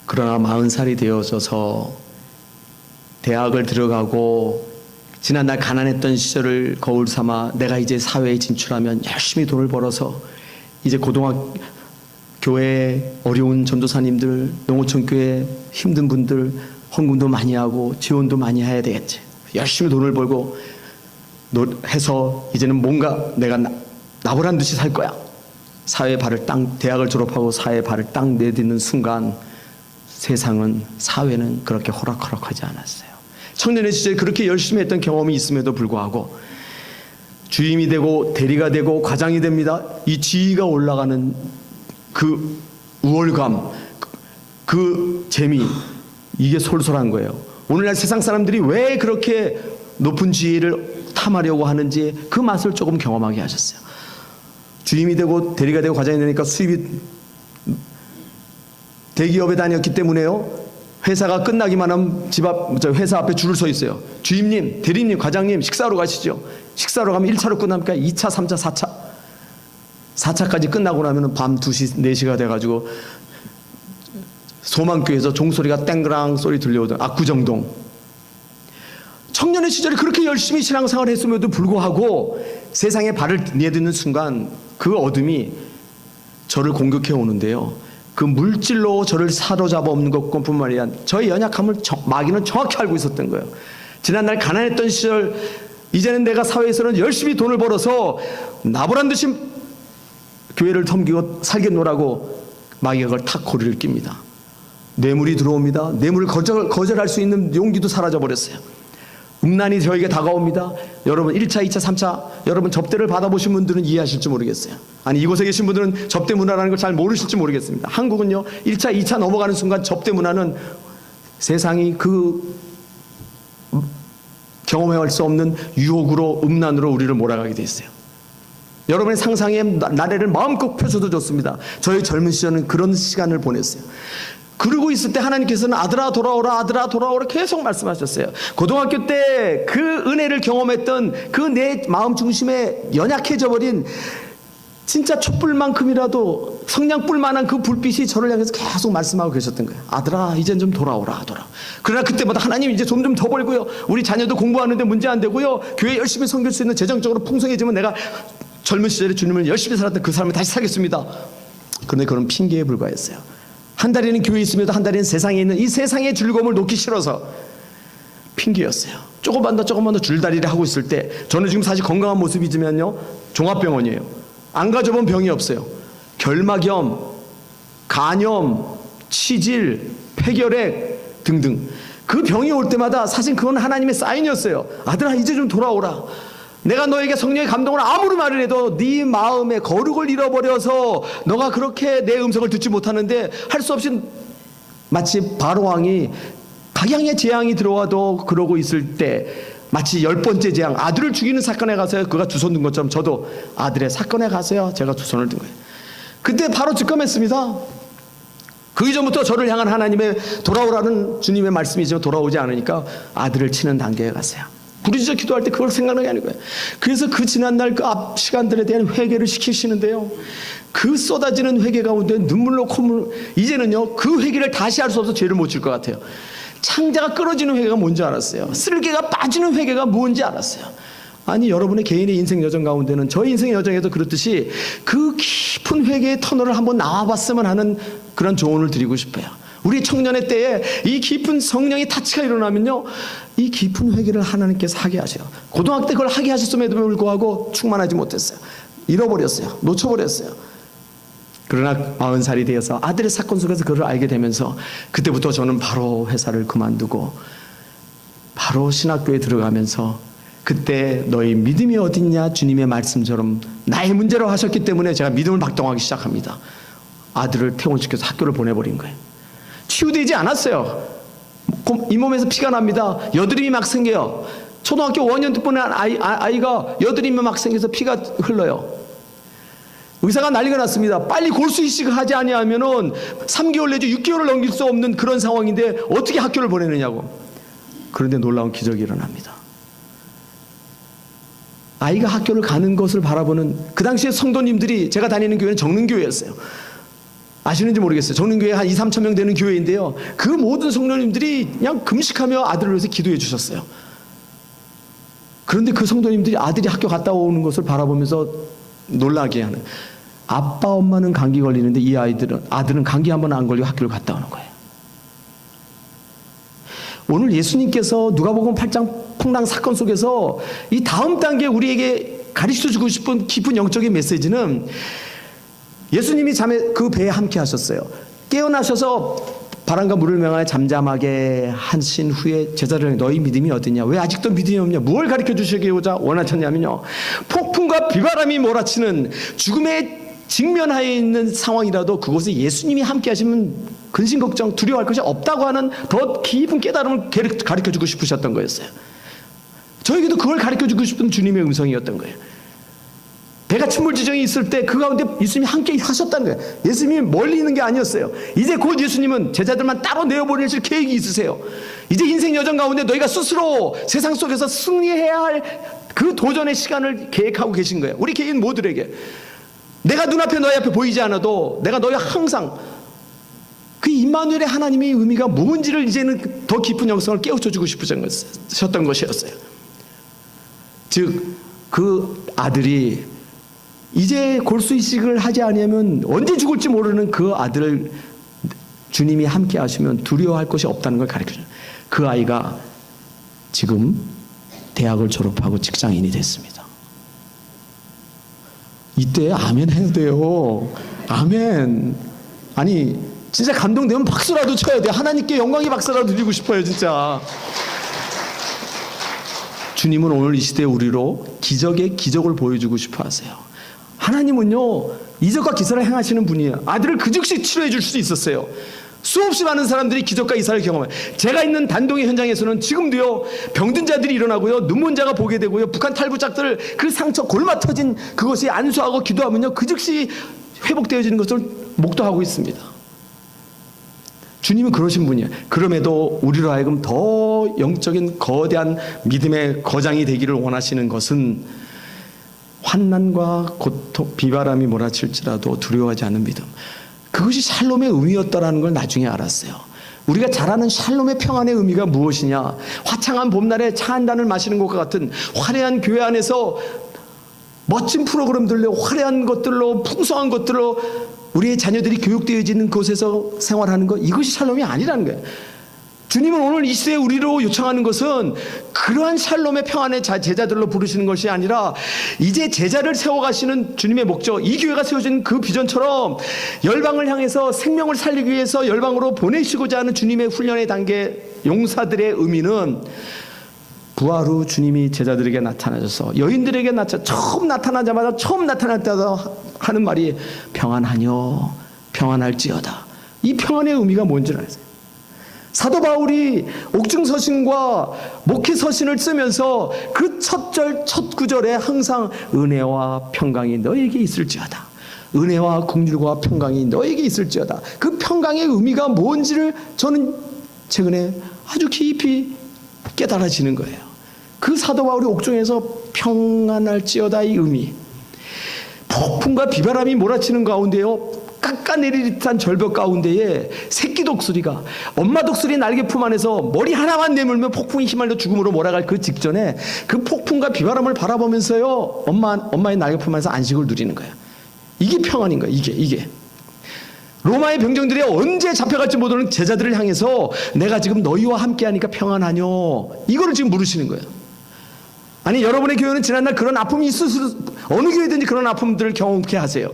그러나 40살이 되어져서 대학을 들어가고 지난날 가난했던 시절을 거울 삼아 내가 이제 사회에 진출하면 열심히 돈을 벌어서 이제 고등학교 교회 어려운 전도사님들, 농어촌 교회 힘든 분들 헌금도 많이 하고 지원도 많이 해야 되겠지. 열심히 돈을 벌고 해서 이제는 뭔가 내가 나보란 듯이 살 거야. 사회에 발을 대학을 졸업하고 사회에 발을 딱 내딛는 순간 세상은, 사회는 그렇게 호락호락하지 않았어요. 청년의 시절에 그렇게 열심히 했던 경험이 있음에도 불구하고 주임이 되고 대리가 되고 과장이 됩니다. 이 지위가 올라가는 그 우월감, 그 재미, 이게 솔솔한 거예요. 오늘날 세상 사람들이 왜 그렇게 높은 지위를 탐하려고 하는지 그 맛을 조금 경험하게 하셨어요. 주임이 되고 대리가 되고 과장이 되니까 수입이 대기업에 다녔기 때문에요. 회사가 끝나기만 하면 회사 앞에 줄을 서 있어요. 주임님, 대리님, 과장님 식사하러 가시죠. 식사하러 가면 1차로 끝납니까? 2차, 3차, 4차. 4차까지 끝나고 나면 밤 2시, 4시가 돼가지고 소망교에서 종소리가 땡그랑 소리 들려오던 압구정동. 청년의 시절에 그렇게 열심히 신앙생활을 했음에도 불구하고 세상에 발을 내딛는 순간 그 어둠이 저를 공격해 오는데요. 그 물질로 저를 사로잡아 없는 것뿐만 아니라 저의 연약함을 마귀는 정확히 알고 있었던 거예요. 지난날 가난했던 시절, 이제는 내가 사회에서는 열심히 돈을 벌어서 나보란 듯이 교회를 섬기고 살겠노라고 마귀가 그걸 탁 고리를 낍니다. 뇌물이 들어옵니다. 뇌물을 거절할 수 있는 용기도 사라져버렸어요. 음란이 저에게 다가옵니다. 여러분 1차, 2차, 3차 여러분 접대를 받아보신 분들은 이해하실지 모르겠어요. 아니 이곳에 계신 분들은 접대 문화라는 걸 잘 모르실지 모르겠습니다. 한국은요 1차, 2차 넘어가는 순간 접대 문화는 세상이 그 경험할 수 없는 유혹으로 음란으로 우리를 몰아가게 돼 있어요. 여러분의 상상의 나래를 마음껏 펴줘도 좋습니다. 저희 젊은 시절은 그런 시간을 보냈어요. 그러고 있을 때 하나님께서는 아들아 돌아오라, 아들아 돌아오라 계속 말씀하셨어요. 고등학교 때 그 은혜를 경험했던 그 내 마음 중심에 연약해져 버린 진짜 촛불만큼이라도 성냥불만한 그 불빛이 저를 향해서 계속 말씀하고 계셨던 거예요. 아들아 이젠 좀 돌아오라, 돌아. 그러나 그때마다 하나님 이제 좀 더 벌고요. 우리 자녀도 공부하는데 문제 안 되고요. 교회 열심히 섬길 수 있는 재정적으로 풍성해지면 내가 젊은 시절에 주님을 열심히 살았던 그 사람을 다시 살겠습니다. 그런데 그런 핑계에 불과했어요. 한 달에는 교회에 있으며도 한 달에는 세상에 있는 이 세상의 즐거움을 놓기 싫어서 핑계였어요. 조금만 더 줄다리를 하고 있을 때 저는 지금 사실 건강한 모습이지만요 종합병원이에요. 안 가져본 병이 없어요. 결막염, 간염, 치질, 폐결핵 등등 그 병이 올 때마다 사실 그건 하나님의 사인이었어요. 아들아 이제 좀 돌아오라. 내가 너에게 성령의 감동을 아무리 말을 해도 네 마음의 거룩을 잃어버려서 너가 그렇게 내 음성을 듣지 못하는데 할 수 없이 마치 바로왕이 각양의 재앙이 들어와도 그러고 있을 때 마치 10번째 재앙 아들을 죽이는 사건에 가서요 그가 두 손 든 것처럼 저도 아들의 사건에 가서요 제가 두 손을 든 거예요. 그때 바로 직감했습니다. 그 이전부터 저를 향한 하나님의 돌아오라는 주님의 말씀이지만 돌아오지 않으니까 아들을 치는 단계에 갔어요. 부르짖어 기도할 때 그걸 생각나게 하는 거예요. 그래서 그 지난날 그 앞 시간들에 대한 회개를 시키시는데요. 그 쏟아지는 회개 가운데 눈물로 콧물 이제는요 그 회개를 다시 할 수 없어서 죄를 못 질 것 같아요. 창자가 끊어지는 회개가 뭔지 알았어요. 쓸개가 빠지는 회개가 뭔지 알았어요. 아니 여러분의 개인의 인생 여정 가운데는 저희 인생 여정에도 그렇듯이 그 깊은 회개의 터널을 한번 나와봤으면 하는 그런 조언을 드리고 싶어요. 우리 청년의 때에 이 깊은 성령의 타치가 일어나면요 이 깊은 회개를 하나님께서 하게 하셔요. 고등학교 때 그걸 하게 하셨음에도 불구하고 충만하지 못했어요. 잃어버렸어요. 놓쳐버렸어요. 그러나 40살이 되어서 아들의 사건 속에서 그걸 알게 되면서 그때부터 저는 바로 회사를 그만두고 바로 신학교에 들어가면서 그때 너희 믿음이 어딨냐 주님의 말씀처럼 나의 문제로 하셨기 때문에 제가 믿음을 박동하기 시작합니다. 아들을 퇴원시켜서 학교를 보내버린 거예요. 치유되지 않았어요. 이 몸에서 피가 납니다. 여드름이 막 생겨요. 초등학교 5학년 때 보낸 아이가 여드름이 막 생겨서 피가 흘러요. 의사가 난리가 났습니다. 빨리 골수 이식을 하지 아니하면은 3개월 내지 6개월을 넘길 수 없는 그런 상황인데 어떻게 학교를 보내느냐고. 그런데 놀라운 기적이 일어납니다. 아이가 학교를 가는 것을 바라보는 그 당시에 성도님들이 제가 다니는 교회는 정릉교회였어요. 아시는지 모르겠어요. 정릉교회 한 2, 3천 명 되는 교회인데요. 그 모든 성도님들이 그냥 금식하며 아들을 위해서 기도해 주셨어요. 그런데 그 성도님들이 아들이 학교 갔다 오는 것을 바라보면서 놀라게 하는 아빠 엄마는 감기 걸리는데 이 아들은 감기 한 번 안 걸리고 학교를 갔다 오는 거예요. 오늘 예수님께서 누가복음 8장 풍랑 사건 속에서 이 다음 단계 우리에게 가르쳐주고 싶은 깊은 영적인 메시지는 예수님이 그 배에 함께 하셨어요. 깨어나셔서 바람과 물을 명하여 잠잠하게 하신 후에 제자들에게 너희 믿음이 어디냐? 왜 아직도 믿음이 없냐? 무엇을 가르쳐 주시고자 원하셨냐면요. 폭풍과 비바람이 몰아치는 죽음의 직면하에 있는 상황이라도 그곳에 예수님이 함께 하시면 근심 걱정 두려워할 것이 없다고 하는 더 깊은 깨달음을 가르쳐주고 싶으셨던 거였어요. 저에게도 그걸 가르쳐주고 싶은 주님의 음성이었던 거예요. 배가 침몰지경이 있을 때 그 가운데 예수님이 함께 하셨다는 거예요. 예수님이 멀리 있는 게 아니었어요. 이제 곧 예수님은 제자들만 따로 내어보내실 계획이 있으세요. 이제 인생 여정 가운데 너희가 스스로 세상 속에서 승리해야 할 그 도전의 시간을 계획하고 계신 거예요. 우리 개인 모두에게. 내가 눈앞에 너희 앞에 보이지 않아도 내가 너희 항상 그 임마누엘의 하나님의 의미가 뭔지를 이제는 더 깊은 영성을 깨우쳐주고 싶으셨던 것이었어요. 즉 그 아들이 이제 골수이식을 하지 않으면 언제 죽을지 모르는 그 아들을 주님이 함께 하시면 두려워할 것이 없다는 걸 가르쳐줘요. 그 아이가 지금 대학을 졸업하고 직장인이 됐습니다. 이때 아멘 해야 돼요. 아멘. 아니 진짜 감동되면 박수라도 쳐야 돼요. 하나님께 영광의 박수라도 드리고 싶어요. 진짜. 주님은 오늘 이 시대에 우리로 기적의 기적을 보여주고 싶어 하세요. 하나님은요 이적과 기사를 행하시는 분이에요. 아들을 그 즉시 치료해 줄 수 있었어요. 수없이 많은 사람들이 기적과 이사를 경험해요. 제가 있는 단동의 현장에서는 지금도요 병든 자들이 일어나고요 눈먼 자가 보게 되고요 북한 탈부작들 그 상처 골마 터진 그것이 안수하고 기도하면요 그 즉시 회복되어지는 것을 목도하고 있습니다. 주님은 그러신 분이에요. 그럼에도 우리로 하여금 더 영적인 거대한 믿음의 거장이 되기를 원하시는 것은 환난과 고통, 비바람이 몰아칠지라도 두려워하지 않는 믿음. 그것이 샬롬의 의미였다라는 걸 나중에 알았어요. 우리가 잘 아는 샬롬의 평안의 의미가 무엇이냐? 화창한 봄날에 차 한 잔을 마시는 것과 같은 화려한 교회 안에서 멋진 프로그램들로 화려한 것들로 풍성한 것들로 우리의 자녀들이 교육되어지는 곳에서 생활하는 것, 이것이 샬롬이 아니라는 거예요. 주님은 오늘 이 시대에 우리로 요청하는 것은 그러한 샬롬의 평안의 제자들로 부르시는 것이 아니라 이제 제자를 세워가시는 주님의 목적, 이 교회가 세워진 그 비전처럼 열방을 향해서 생명을 살리기 위해서 열방으로 보내시고자 하는 주님의 훈련의 단계, 용사들의 의미는 부활 후 주님이 제자들에게 나타나셔서 여인들에게 처음 나타나자마자 처음 나타날 때마다 하는 말이 평안하뇨 평안할지어다. 이 평안의 의미가 뭔지를 아세요? 사도 바울이 옥중서신과 목회서신을 쓰면서 그 첫 절 첫 구절에 항상 은혜와 평강이 너에게 있을지어다. 은혜와 긍휼과 평강이 너에게 있을지어다. 그 평강의 의미가 뭔지를 저는 최근에 아주 깊이 깨달아지는 거예요. 그 사도 바울이 옥중에서 평안할지어다 이 의미, 폭풍과 비바람이 몰아치는 가운데요 깎아내릴 듯한 절벽 가운데에 새끼 독수리가 엄마 독수리 날개 품 안에서 머리 하나만 내밀면 폭풍이 휘말려 죽음으로 몰아갈 그 직전에 그 폭풍과 비바람을 바라보면서요 엄마의 날개 품 안에서 안식을 누리는 거예요. 이게 평안인 거예요. 이게 로마의 병정들이 언제 잡혀갈지 모르는 제자들을 향해서 내가 지금 너희와 함께하니까 평안하뇨, 이거를 지금 물으시는 거예요. 아니 여러분의 교회는 지난날 그런 아픔이 어느 교회든지 그런 아픔들을 경험케 하세요.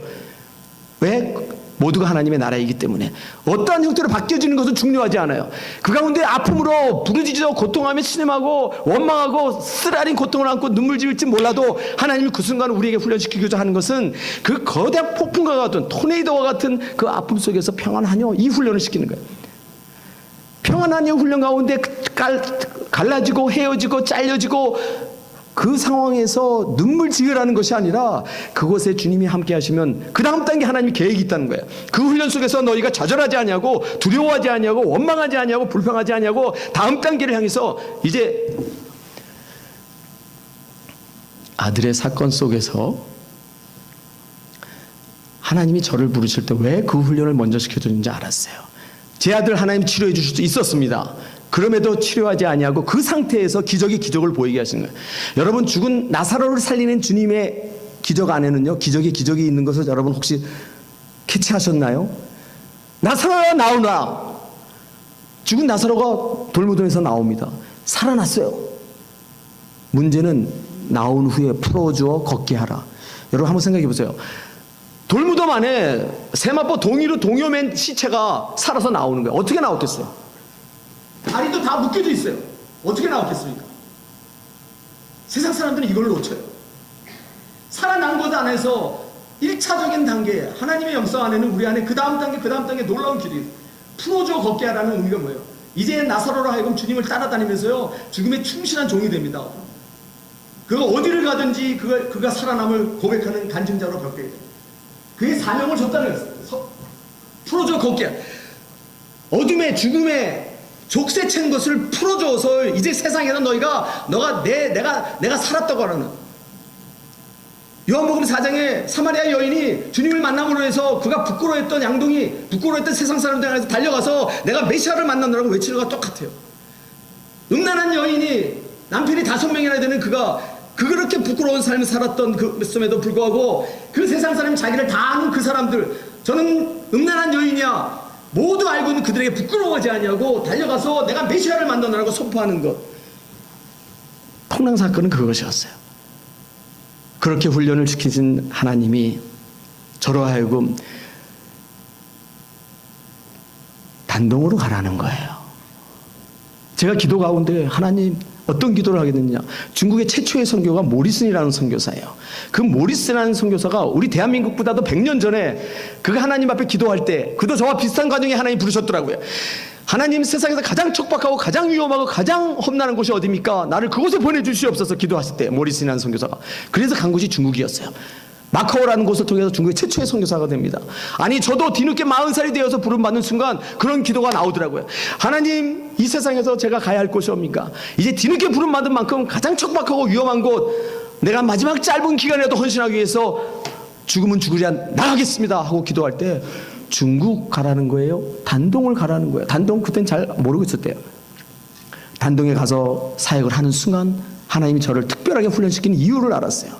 왜? 모두가 하나님의 나라이기 때문에 어떠한 형태로 바뀌어지는 것은 중요하지 않아요. 그 가운데 아픔으로 부르짖어 고통하며 신음하고 원망하고 쓰라린 고통을 안고 눈물 지을지 몰라도 하나님이 그 순간 우리에게 훈련시키고자 하는 것은 그 거대한 폭풍과 같은 토네이도와 같은 그 아픔 속에서 평안하뇨 이 훈련을 시키는 거예요. 평안하뇨 훈련 가운데 갈라지고 헤어지고 잘려지고 그 상황에서 눈물 지으라는 것이 아니라 그곳에 주님이 함께 하시면 그 다음 단계 하나님이 계획이 있다는 거예요. 그 훈련 속에서 너희가 좌절하지 아니하고 두려워하지 아니하고 원망하지 아니하고 불평하지 아니하고 다음 단계를 향해서 이제 아들의 사건 속에서 하나님이 저를 부르실 때 왜 그 훈련을 먼저 시켜주는지 알았어요. 제 아들 하나님 치료해 주실 수 있었습니다. 그럼에도 치료하지 아니하고 그 상태에서 기적을 보이게 하신 거예요. 여러분 죽은 나사로를 살리는 주님의 기적 안에는요 기적이 있는 것을 여러분 혹시 캐치하셨나요? 나사로가 나오나, 죽은 나사로가 돌무덤에서 나옵니다. 살아났어요. 문제는 나온 후에 풀어주어 걷게 하라. 여러분 한번 생각해 보세요. 돌무덤 안에 세마포 동이로 동요맨 시체가 살아서 나오는 거예요. 어떻게 나왔겠어요? 다리도 다 묶여져 있어요. 어떻게 나왔겠습니까? 세상 사람들은 이걸 놓쳐요. 살아난 것 안에서 1차적인 단계, 하나님의 영성 안에는 우리 안에 그 다음 단계 놀라운 길이 풀어줘 걷게 하라는 의미가 뭐예요? 이제 나사로로 하여금 주님을 따라다니면서요 죽음에 충실한 종이 됩니다. 그가 어디를 가든지 그가 살아남을 고백하는 간증자로 걷게 돼요. 그의 사명을 줬다는 거예요. 풀어줘 걷게. 어둠의 죽음의 족쇄챈 것을 풀어줘서 이제 세상에서 내가 살았다고 하는. 요한복음 4장에 사마리아 여인이 주님을 만남으로 해서 그가 부끄러워했던 양동이 부끄러워했던 세상 사람들 안에서 달려가서 내가 메시아를 만나느라고 외치는 것과 똑같아요. 음란한 여인이 남편이 5명이나 되는 그가 그렇게 부끄러운 삶을 살았던 그음에도 불구하고 그 세상 사람이 자기를 다 아는 그 사람들, 저는 음란한 여인이야 모두 알고 있는 그들에게 부끄러워하지 않냐고 달려가서 내가 메시아를 만나느라고 선포하는 것. 풍랑사건은 그것이었어요. 그렇게 훈련을 시키신 하나님이 저로 하여금 단동으로 가라는 거예요. 제가 기도 가운데 하나님 어떤 기도를 하게 됐냐. 중국의 최초의 선교가 모리슨이라는 선교사예요. 그 모리슨이라는 선교사가 우리 대한민국보다도 100년 전에 그가 하나님 앞에 기도할 때 그도 저와 비슷한 과정에 하나님 부르셨더라고요. 하나님, 세상에서 가장 척박하고 가장 위험하고 가장 험난한 곳이 어디입니까? 나를 그곳에 보내주시옵소서 기도하실 때 모리슨이라는 선교사가. 그래서 간 곳이 중국이었어요. 마카오라는 곳을 통해서 중국의 최초의 선교사가 됩니다. 아니 저도 뒤늦게 40살이 되어서 부름받는 순간 그런 기도가 나오더라고요. 하나님, 이 세상에서 제가 가야 할 곳이 옵니까? 이제 뒤늦게 부름받은 만큼 가장 척박하고 위험한 곳, 내가 마지막 짧은 기간에도 헌신하기 위해서 죽으면 죽으랴 나가겠습니다 하고 기도할 때 중국 가라는 거예요? 단동을 가라는 거예요? 단동 그땐 잘 모르고 있었대요. 단동에 가서 사역을 하는 순간 하나님이 저를 특별하게 훈련시킨 이유를 알았어요.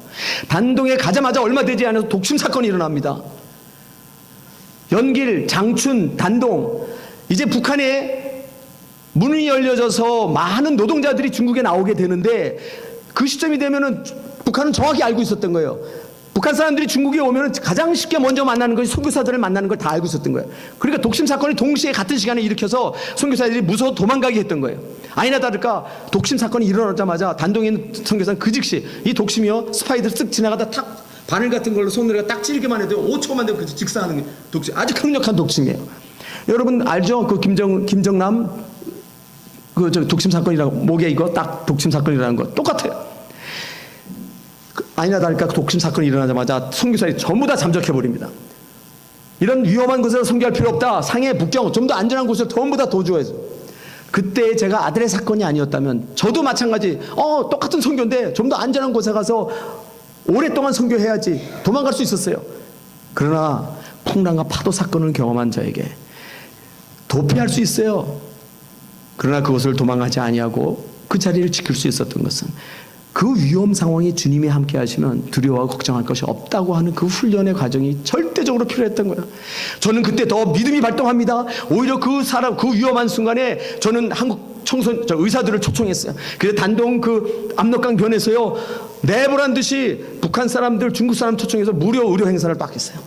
단동에 가자마자 얼마 되지 않아서 독침 사건이 일어납니다. 연길, 장춘, 단동, 이제 북한에 문이 열려져서 많은 노동자들이 중국에 나오게 되는데 그 시점이 되면은 북한은 정확히 알고 있었던 거예요. 북한 사람들이 중국에 오면 가장 쉽게 먼저 만나는 것이 선교사들을 만나는 걸 다 알고 있었던 거예요. 그러니까 독심 사건이 동시에 같은 시간에 일으켜서 선교사들이 무서워 도망가게 했던 거예요. 아니나 다를까 독심 사건이 일어나자마자 단동에 있는 선교사는 그 즉시 이 독심이요 스파이들 쓱 지나가다 탁 바늘 같은 걸로 손으로 딱 찌르기만 해도 5초만 되면 그 직사하는 게 독심, 아주 강력한 독심이에요. 여러분 알죠? 그 김정남 그 독심 사건이라고 목에 이거 딱 독심 사건이라는 거 똑같아요. 아니나 다를까 독심 사건이 일어나자마자 선교사들이 전부 다 잠적해버립니다. 이런 위험한 곳에서 선교할 필요 없다. 상해, 북경 좀 더 안전한 곳을 전부 다 도주해서. 그때 제가 아들의 사건이 아니었다면 저도 마찬가지 똑같은 선교인데 좀 더 안전한 곳에 가서 오랫동안 선교해야지 도망갈 수 있었어요. 그러나 풍랑과 파도 사건을 경험한 저에게 도피할 수 있어요. 그러나 그곳을 도망가지 아니하고 그 자리를 지킬 수 있었던 것은 그 위험 상황이 주님이 함께 하시면 두려워하고 걱정할 것이 없다고 하는 그 훈련의 과정이 절대적으로 필요했던 거예요. 저는 그때 더 믿음이 발동합니다. 오히려 그 위험한 순간에 저는 한국 의사들을 초청했어요. 그래서 단동 그 압록강 변에서요 내보란 듯이 북한 사람들, 중국 사람 초청해서 무료 의료 행사를 딱 했어요.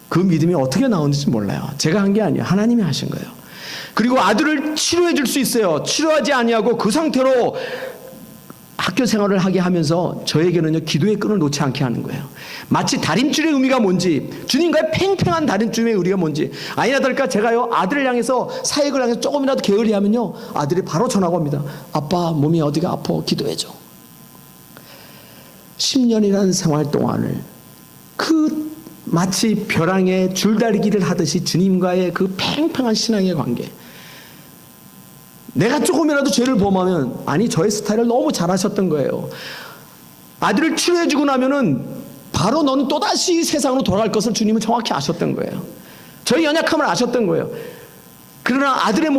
그 믿음이 어떻게 나오는지 몰라요. 제가 한 게 아니에요. 하나님이 하신 거예요. 그리고 아들을 치료해 줄 수 있어요. 치료하지 아니하고 그 상태로 학교 생활을 하게 하면서 저에게는요 기도의 끈을 놓지 않게 하는 거예요. 마치 다림줄의 의미가 뭔지, 주님과의 팽팽한 다림줄의 의미가 뭔지. 아니나 다를까 제가요 아들을 향해서 사역을 향해서 조금이라도 게을리하면요 아들이 바로 전화가 옵니다. 아빠 몸이 어디가 아파 기도해줘. 10년이라는 생활 동안을 그 마치 벼랑에 줄다리기를 하듯이 주님과의 그 팽팽한 신앙의 관계, 내가 조금이라도 죄를 범하면 아니 저의 스타일을 너무 잘하셨던 거예요. 아들을 치료해주고 나면은 바로 너는 또다시 세상으로 돌아갈 것을 주님은 정확히 아셨던 거예요. 저의 연약함을 아셨던 거예요. 그러나 아들의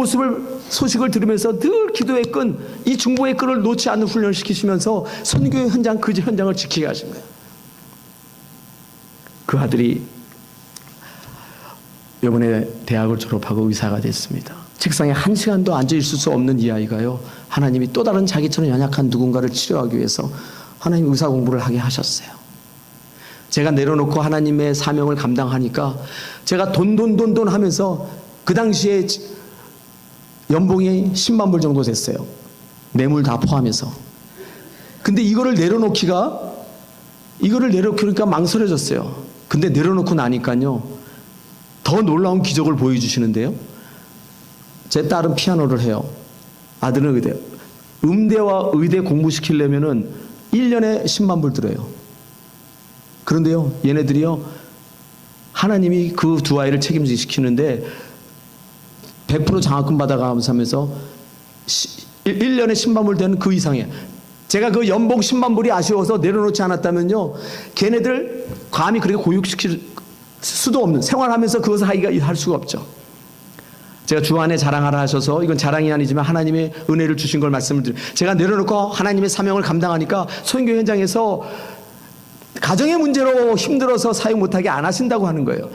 소식을 들으면서 늘 기도의 끈, 이 중보의 끈을 놓지 않는 훈련을 시키시면서 선교의 현장, 그 현장을 지키게 하신 거예요. 그 아들이 이번에 대학을 졸업하고 의사가 됐습니다. 책상에 한 시간도 앉아있을 수 없는 이 아이가요 하나님이 또 다른 자기처럼 연약한 누군가를 치료하기 위해서 하나님 의사 공부를 하게 하셨어요. 제가 내려놓고 하나님의 사명을 감당하니까 제가 돈 하면서 그 당시에 연봉이 10만 불 정도 됐어요. 뇌물 다 포함해서. 근데 이거를 내려놓기가 망설여졌어요. 근데 내려놓고 나니까요 더 놀라운 기적을 보여주시는데요. 제 딸은 피아노를 해요. 아들은 의대. 음대와 의대 공부시키려면은 1년에 10만 불 들어요. 그런데요, 얘네들이요, 하나님이 그 두 아이를 책임지시키는데 100% 장학금 받아가면서 하면서 1년에 10만 불 되는 그 이상이에요. 제가 그 연봉 10만 불이 아쉬워서 내려놓지 않았다면요, 걔네들 감히 그렇게 교육시킬 수도 없는, 생활하면서 그것을 할 수가 없죠. 제가 주안에 자랑하라 하셔서, 이건 자랑이 아니지만 하나님의 은혜를 주신 걸 말씀을 드려요. 제가 내려놓고 하나님의 사명을 감당하니까 선교 현장에서 가정의 문제로 힘들어서 사역 못하게 안 하신다고 하는 거예요.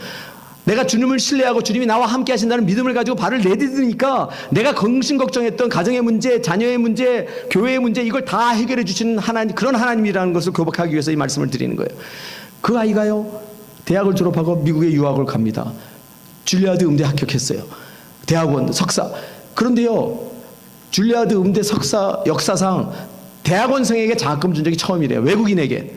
내가 주님을 신뢰하고 주님이 나와 함께 하신다는 믿음을 가지고 발을 내딛으니까 내가 근심 걱정했던 가정의 문제, 자녀의 문제, 교회의 문제, 이걸 다 해결해 주시는 하나님, 그런 하나님이라는 것을 고백하기 위해서 이 말씀을 드리는 거예요. 그 아이가요, 대학을 졸업하고 미국에 유학을 갑니다. 줄리아드 음대 합격했어요. 대학원 석사. 그런데요, 줄리아드 음대 석사 역사상 대학원생에게 장학금 준 적이 처음이래요. 외국인에게.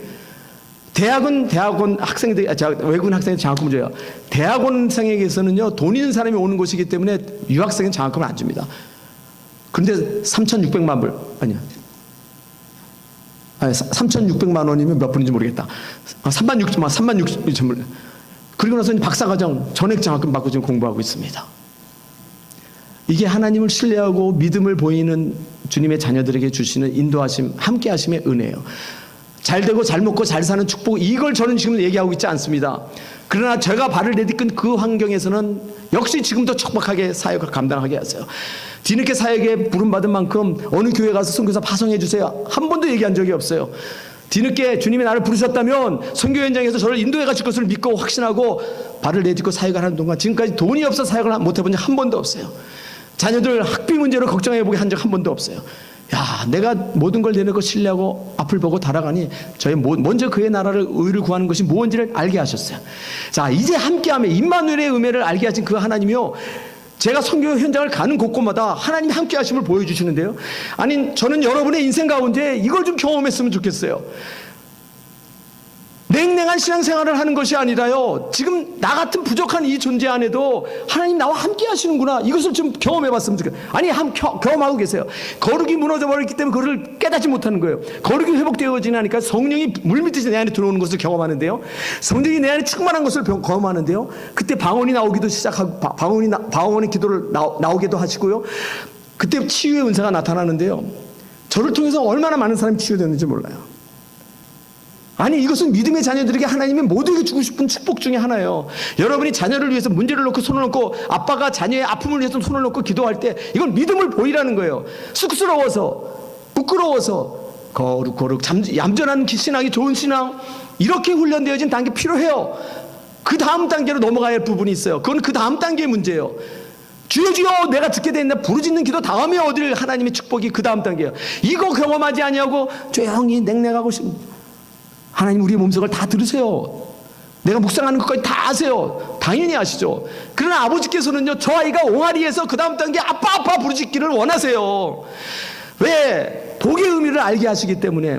대학원 학생들, 외국인 학생들 장학금을 줘요. 대학원생에게서는요, 돈 있는 사람이 오는 곳이기 때문에 유학생은 장학금을 안 줍니다. 그런데 3,600만 불, 아니야. 3,600만 원이면 몇 분인지 모르겠다. 36,000 불. 그리고 나서 박사과정 전액 장학금 받고 지금 공부하고 있습니다. 이게 하나님을 신뢰하고 믿음을 보이는 주님의 자녀들에게 주시는 인도하심, 함께 하심의 은혜예요. 잘 되고 잘 먹고 잘 사는 축복, 이걸 저는 지금 얘기하고 있지 않습니다. 그러나 제가 발을 내딛은 그 환경에서는 역시 지금도 척박하게 사역을 감당하게 하세요. 뒤늦게 사역에 부름받은 만큼 어느 교회 가서 선교사 파송해 주세요, 한 번도 얘기한 적이 없어요. 뒤늦게 주님이 나를 부르셨다면 선교 현장에서 저를 인도해 가실 것을 믿고 확신하고 발을 내딛고 사역을 하는 동안 지금까지 돈이 없어 사역을 못 해본 적 한 번도 없어요. 자녀들 학비 문제로 걱정해 보게 한 적 한 번도 없어요. 야, 내가 모든 걸 내놓고 신뢰하고 앞을 보고 달아가니 저희 먼저 그의 나라를 의를 구하는 것이 무엇인지를 알게 하셨어요. 자, 이제 함께하며 임마누엘의 은혜를 알게 하신 그 하나님이요, 제가 선교 현장을 가는 곳곳마다 하나님이 함께 하심을 보여주시는데요. 아니, 저는 여러분의 인생 가운데 이걸 좀 경험했으면 좋겠어요. 냉랭한 신앙생활을 하는 것이 아니라요, 지금 나 같은 부족한 이 존재 안에도 하나님 나와 함께 하시는구나, 이것을 좀 경험해봤으면 좋겠어요. 아니, 경험하고 계세요. 거룩이 무너져버렸기 때문에 그걸 깨닫지 못하는 거예요. 거룩이 회복되어지니까 성령이 물밀듯이 내 안에 들어오는 것을 경험하는데요, 성령이 내 안에 충만한 것을 경험하는데요, 그때 방언이 나오기도 시작하고, 방언의 기도를 나오기도 하시고요, 그때 치유의 은사가 나타나는데요, 저를 통해서 얼마나 많은 사람이 치유되는지 몰라요. 아니, 이것은 믿음의 자녀들에게 하나님이 모두에게 주고 싶은 축복 중에 하나예요. 여러분이 자녀를 위해서 문제를 놓고 손을 놓고, 아빠가 자녀의 아픔을 위해서 손을 놓고 기도할 때 이건 믿음을 보이라는 거예요. 쑥스러워서, 부끄러워서, 거룩 얌전한 신앙이 좋은 신앙, 이렇게 훈련되어진 단계 필요해요. 그 다음 단계로 넘어가야 할 부분이 있어요. 그건 그 다음 단계의 문제예요. 주여 주여 내가 듣게 됐나 부르짖는 기도 다음에 얻을 하나님의 축복이 그 다음 단계예요. 이거 경험하지 아니하고 조용히 냉랭하고 하나님 우리의 몸속을 다 들으세요. 내가 묵상하는 것까지 다 아세요. 당연히 아시죠. 그러나 아버지께서는요, 저 아이가 옹알이에서 그 다음 단계 아빠 부르짖기를 원하세요. 왜? 복의 의미를 알게 하시기 때문에.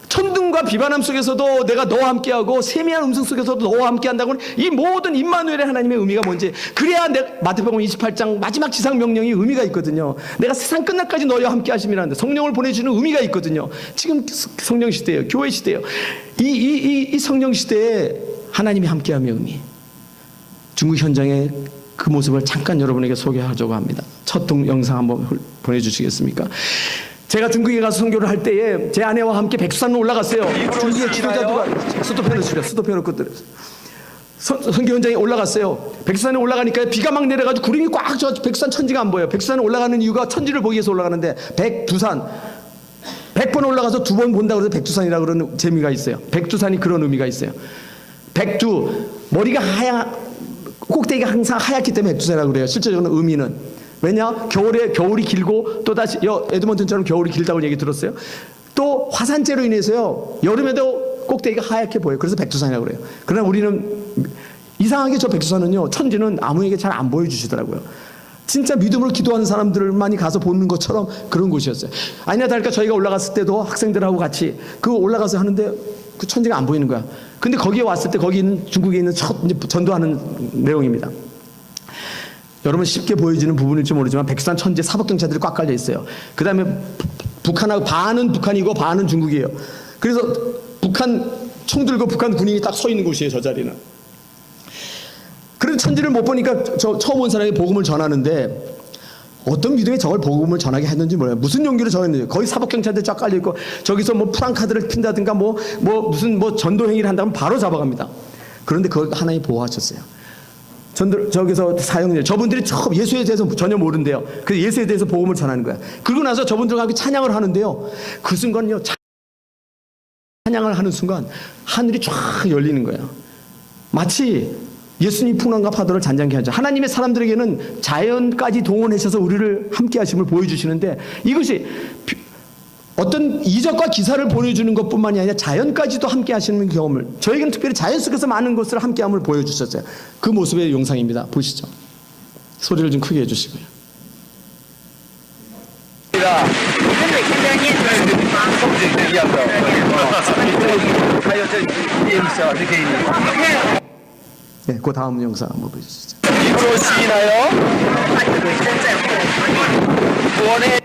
천둥과 비바람 속에서도 내가 너와 함께하고 세미한 음성 속에서도 너와 함께한다고는 이 모든 임마누엘의 하나님의 의미가 뭔지, 그래야 마태복음 28장 마지막 지상 명령이 의미가 있거든요. 내가 세상 끝날까지 너희와 함께 하심이라는데 성령을 보내주는 의미가 있거든요. 지금 성령 시대예요. 교회 시대예요. 이 성령 시대에 하나님이 함께함의 의미, 중국 현장의 그 모습을 잠깐 여러분에게 소개하려고 합니다. 첫 영상 한번 보내주시겠습니까? 제가 중국에 가서 선교를 할 때에 제 아내와 함께 백두산을 올라갔어요. 중국의 지도자들과 수도편을 끝들어 선교 현장에 올라갔어요. 백두산에 올라가니까 비가 막 내려가지고 구름이 꽉 져 백두산 천지가 안 보여요. 백두산에 올라가는 이유가 천지를 보기 위해서 올라가는데, 백두산 100번 올라가서 2번 본다고 해서 백두산이라고 그러는 재미가 있어요. 백두산이 그런 의미가 있어요. 백두, 머리가 꼭대기가 항상 하얗기 때문에 백두산이라고 그래요. 실제적인 의미는. 왜냐? 겨울이 길고, 또다시 에드먼튼처럼 겨울이 길다고 얘기 들었어요. 또 화산재로 인해서요, 여름에도 꼭대기가 하얗게 보여요. 그래서 백두산이라고 그래요. 그러나 우리는 이상하게 저 백두산은요, 천지는 아무에게 잘 안 보여주시더라고요. 진짜 믿음으로 기도하는 사람들만이 가서 보는 것처럼 그런 곳이었어요. 아니나 다를까 저희가 올라갔을 때도 학생들하고 같이 그 올라가서 하는데 그 천지가 안 보이는 거야. 근데 거기에 왔을 때 거기 있는 중국에 있는 첫 전도하는 내용입니다. 여러분 쉽게 보여지는 부분일지 모르지만 백두산 천지에 사법경찰들이 꽉 깔려 있어요. 그 다음에 북한하고 반은 북한이고 반은 중국이에요. 그래서 북한 총 들고 북한 군인이 딱 서 있는 곳이에요. 저 자리는. 그래도 천지를 못 보니까 저 처음 온 사람이 복음을 전하는데 어떤 믿음이 저걸 복음을 전하게 했는지 몰라요. 무슨 용기로 전했는지. 거의 사법경찰들 쫙 깔려있고 저기서 뭐 프랑카드를 핀다든가 무슨 전도행위를 한다면 바로 잡아갑니다. 그런데 그걸 하나님 보호하셨어요. 저기서 사형들 저분들이 처음 예수에 대해서 전혀 모른대요. 그래서 예수에 대해서 복음을 전하는 거야. 그러고 나서 저분들과 함께 찬양을 하는데요. 그 순간요, 찬양을 하는 순간 하늘이 쫙 열리는 거예요. 마치 예수님 풍랑과 파도를 잔잔케 하죠. 하나님의 사람들에게는 자연까지 동원하셔서 우리를 함께 하심을 보여주시는데 이것이 어떤 이적과 기사를 보여주는 것뿐만이 아니라 자연까지도 함께 하시는 경험을, 저에게는 특별히 자연 속에서 많은 것을 함께함을 보여주셨어요. 그 모습의 영상입니다. 보시죠. 소리를 좀 크게 해주시고요. 네, 그 다음 영상 한번 보여주시죠. 보시나요? 원해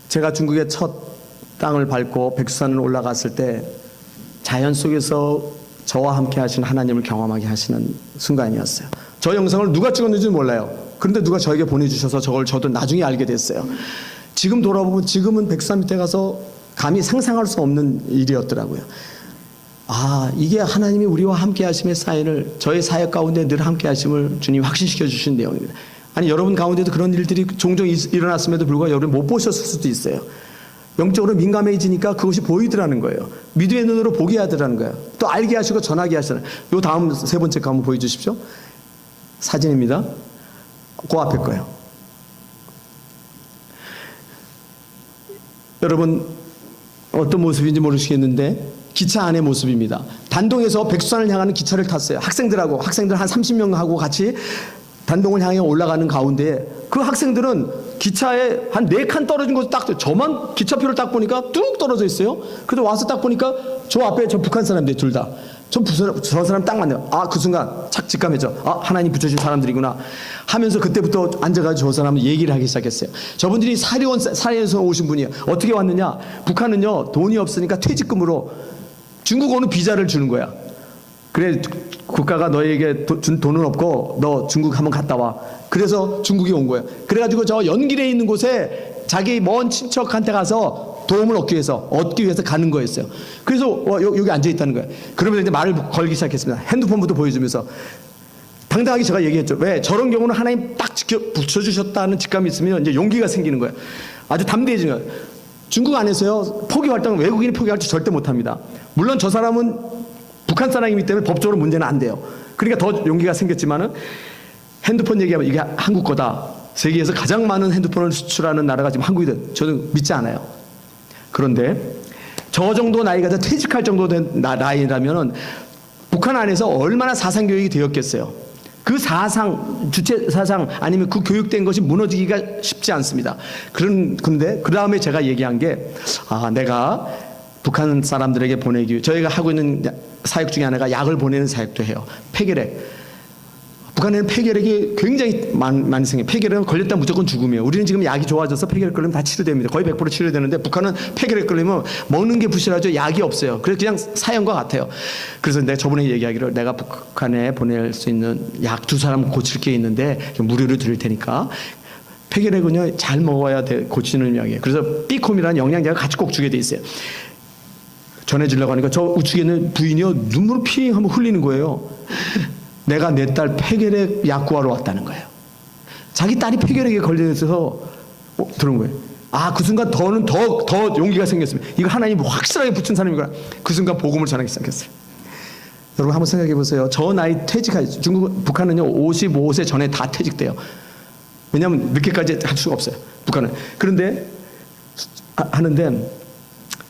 제가 중국의 첫 땅을 밟고 백두산을 올라갔을 때 자연 속에서 저와 함께 하신 하나님을 경험하게 하시는 순간이었어요. 저 영상을 누가 찍었는지 몰라요. 그런데 누가 저에게 보내주셔서 저걸 저도 나중에 알게 됐어요. 지금 돌아보면 지금은 백두산 밑에 가서 감히 상상할 수 없는 일이었더라고요. 아, 이게 하나님이 우리와 함께 하심의 사인을, 저의 사역 가운데 늘 함께 하심을 주님이 확신시켜 주신 내용입니다. 아니, 여러분 가운데도 그런 일들이 종종 일어났음에도 불구하고 여러분 못 보셨을 수도 있어요. 영적으로 민감해지니까 그것이 보이더라는 거예요. 믿음의 눈으로 보게 하더라는 거예요. 또 알게 하시고 전하게 하시는. 요 다음 세 번째 거 한번 보여주십시오. 사진입니다. 그 앞에 거예요. 여러분 어떤 모습인지 모르시겠는데 기차 안의 모습입니다. 단동에서 백두산을 향하는 기차를 탔어요. 학생들 한 30명하고 같이 단동을 향해 올라가는 가운데 그 학생들은 기차에 한 4칸 떨어진 곳에 딱, 저만 기차표를 딱 보니까 뚝 떨어져 있어요. 그래서 와서 딱 보니까 저 앞에 저 북한 사람들 둘 다. 저 사람 딱 맞네요. 아, 그 순간 착 직감했죠. 아, 하나님 붙여주신 사람들이구나 하면서 그때부터 앉아가지고 저 사람은 얘기를 하기 시작했어요. 저분들이 사리에서 오신 분이에요. 어떻게 왔느냐. 북한은요 돈이 없으니까 퇴직금으로 중국 오는 비자를 주는 거야. 그래, 국가가 너에게 준 돈은 없고 너 중국 한번 갔다 와. 그래서 중국이 온 거예요. 그래가지고 저 연길에 있는 곳에 자기 먼 친척한테 가서 도움을 얻기 위해서 가는 거였어요. 그래서 여기 앉아 있다는 거예요. 그러면서 이제 말을 걸기 시작했습니다. 핸드폰부터 보여주면서 당당하게 제가 얘기했죠. 왜? 저런 경우는 하나님 딱 붙여주셨다는 직감이 있으면 이제 용기가 생기는 거예요. 아주 담대해지는 거예요. 중국 안에서요 포기 활동은 외국인이 포기할 줄 절대 못합니다. 물론 저 사람은 북한 사람이기 때문에 법적으로 문제는 안 돼요. 그러니까 더 용기가 생겼지만은 핸드폰 얘기하면 이게 한국 거다. 세계에서 가장 많은 핸드폰을 수출하는 나라가 지금 한국이다. 저는 믿지 않아요. 그런데 저 정도 나이가 돼 퇴직할 정도 된 나이라면은 북한 안에서 얼마나 사상 교육이 되었겠어요. 그 사상, 주체 사상 아니면 그 교육된 것이 무너지기가 쉽지 않습니다. 그런데 그 다음에 제가 얘기한 게 내가 북한 사람들에게 보내기 위해 저희가 하고 있는 사역 중에 하나가 약을 보내는 사역도 해요. 폐결핵. 북한에는 폐결핵이 굉장히 많이 생겨요. 폐결핵은 걸렸다 무조건 죽음이에요. 우리는 지금 약이 좋아져서 폐결핵 걸리면 다 치료됩니다. 거의 100% 치료되는데 북한은 폐결핵 걸리면 먹는 게 부실하죠. 약이 없어요. 그래서 그냥 사형과 같아요. 그래서 내가 저번에 얘기하기를 내가 북한에 보낼 수 있는 약 2사람 고칠 게 있는데 무료로 드릴 테니까 폐결핵은요 잘 먹어야 고치는 약이에요. 그래서 B콤이라는 영양제가 같이 꼭 주게 돼 있어요. 전해주려고 하니까 저 우측에 있는 부인이요 눈물을 핑 하면 흘리는 거예요. 내가 내 딸 폐결핵 약 구하러 왔다는 거예요. 자기 딸이 폐결핵에 걸려 있어서 들어온 거예요. 그 순간 더 용기가 생겼습니다. 이거 하나님이 확실하게 붙인 사람이구나. 그 순간 복음을 전하기 시작했어요. 여러분 한번 생각해 보세요. 저 나이 북한은요 55세 전에 다 퇴직돼요. 왜냐하면 늦게까지 할 수가 없어요. 북한은. 그런데 하는데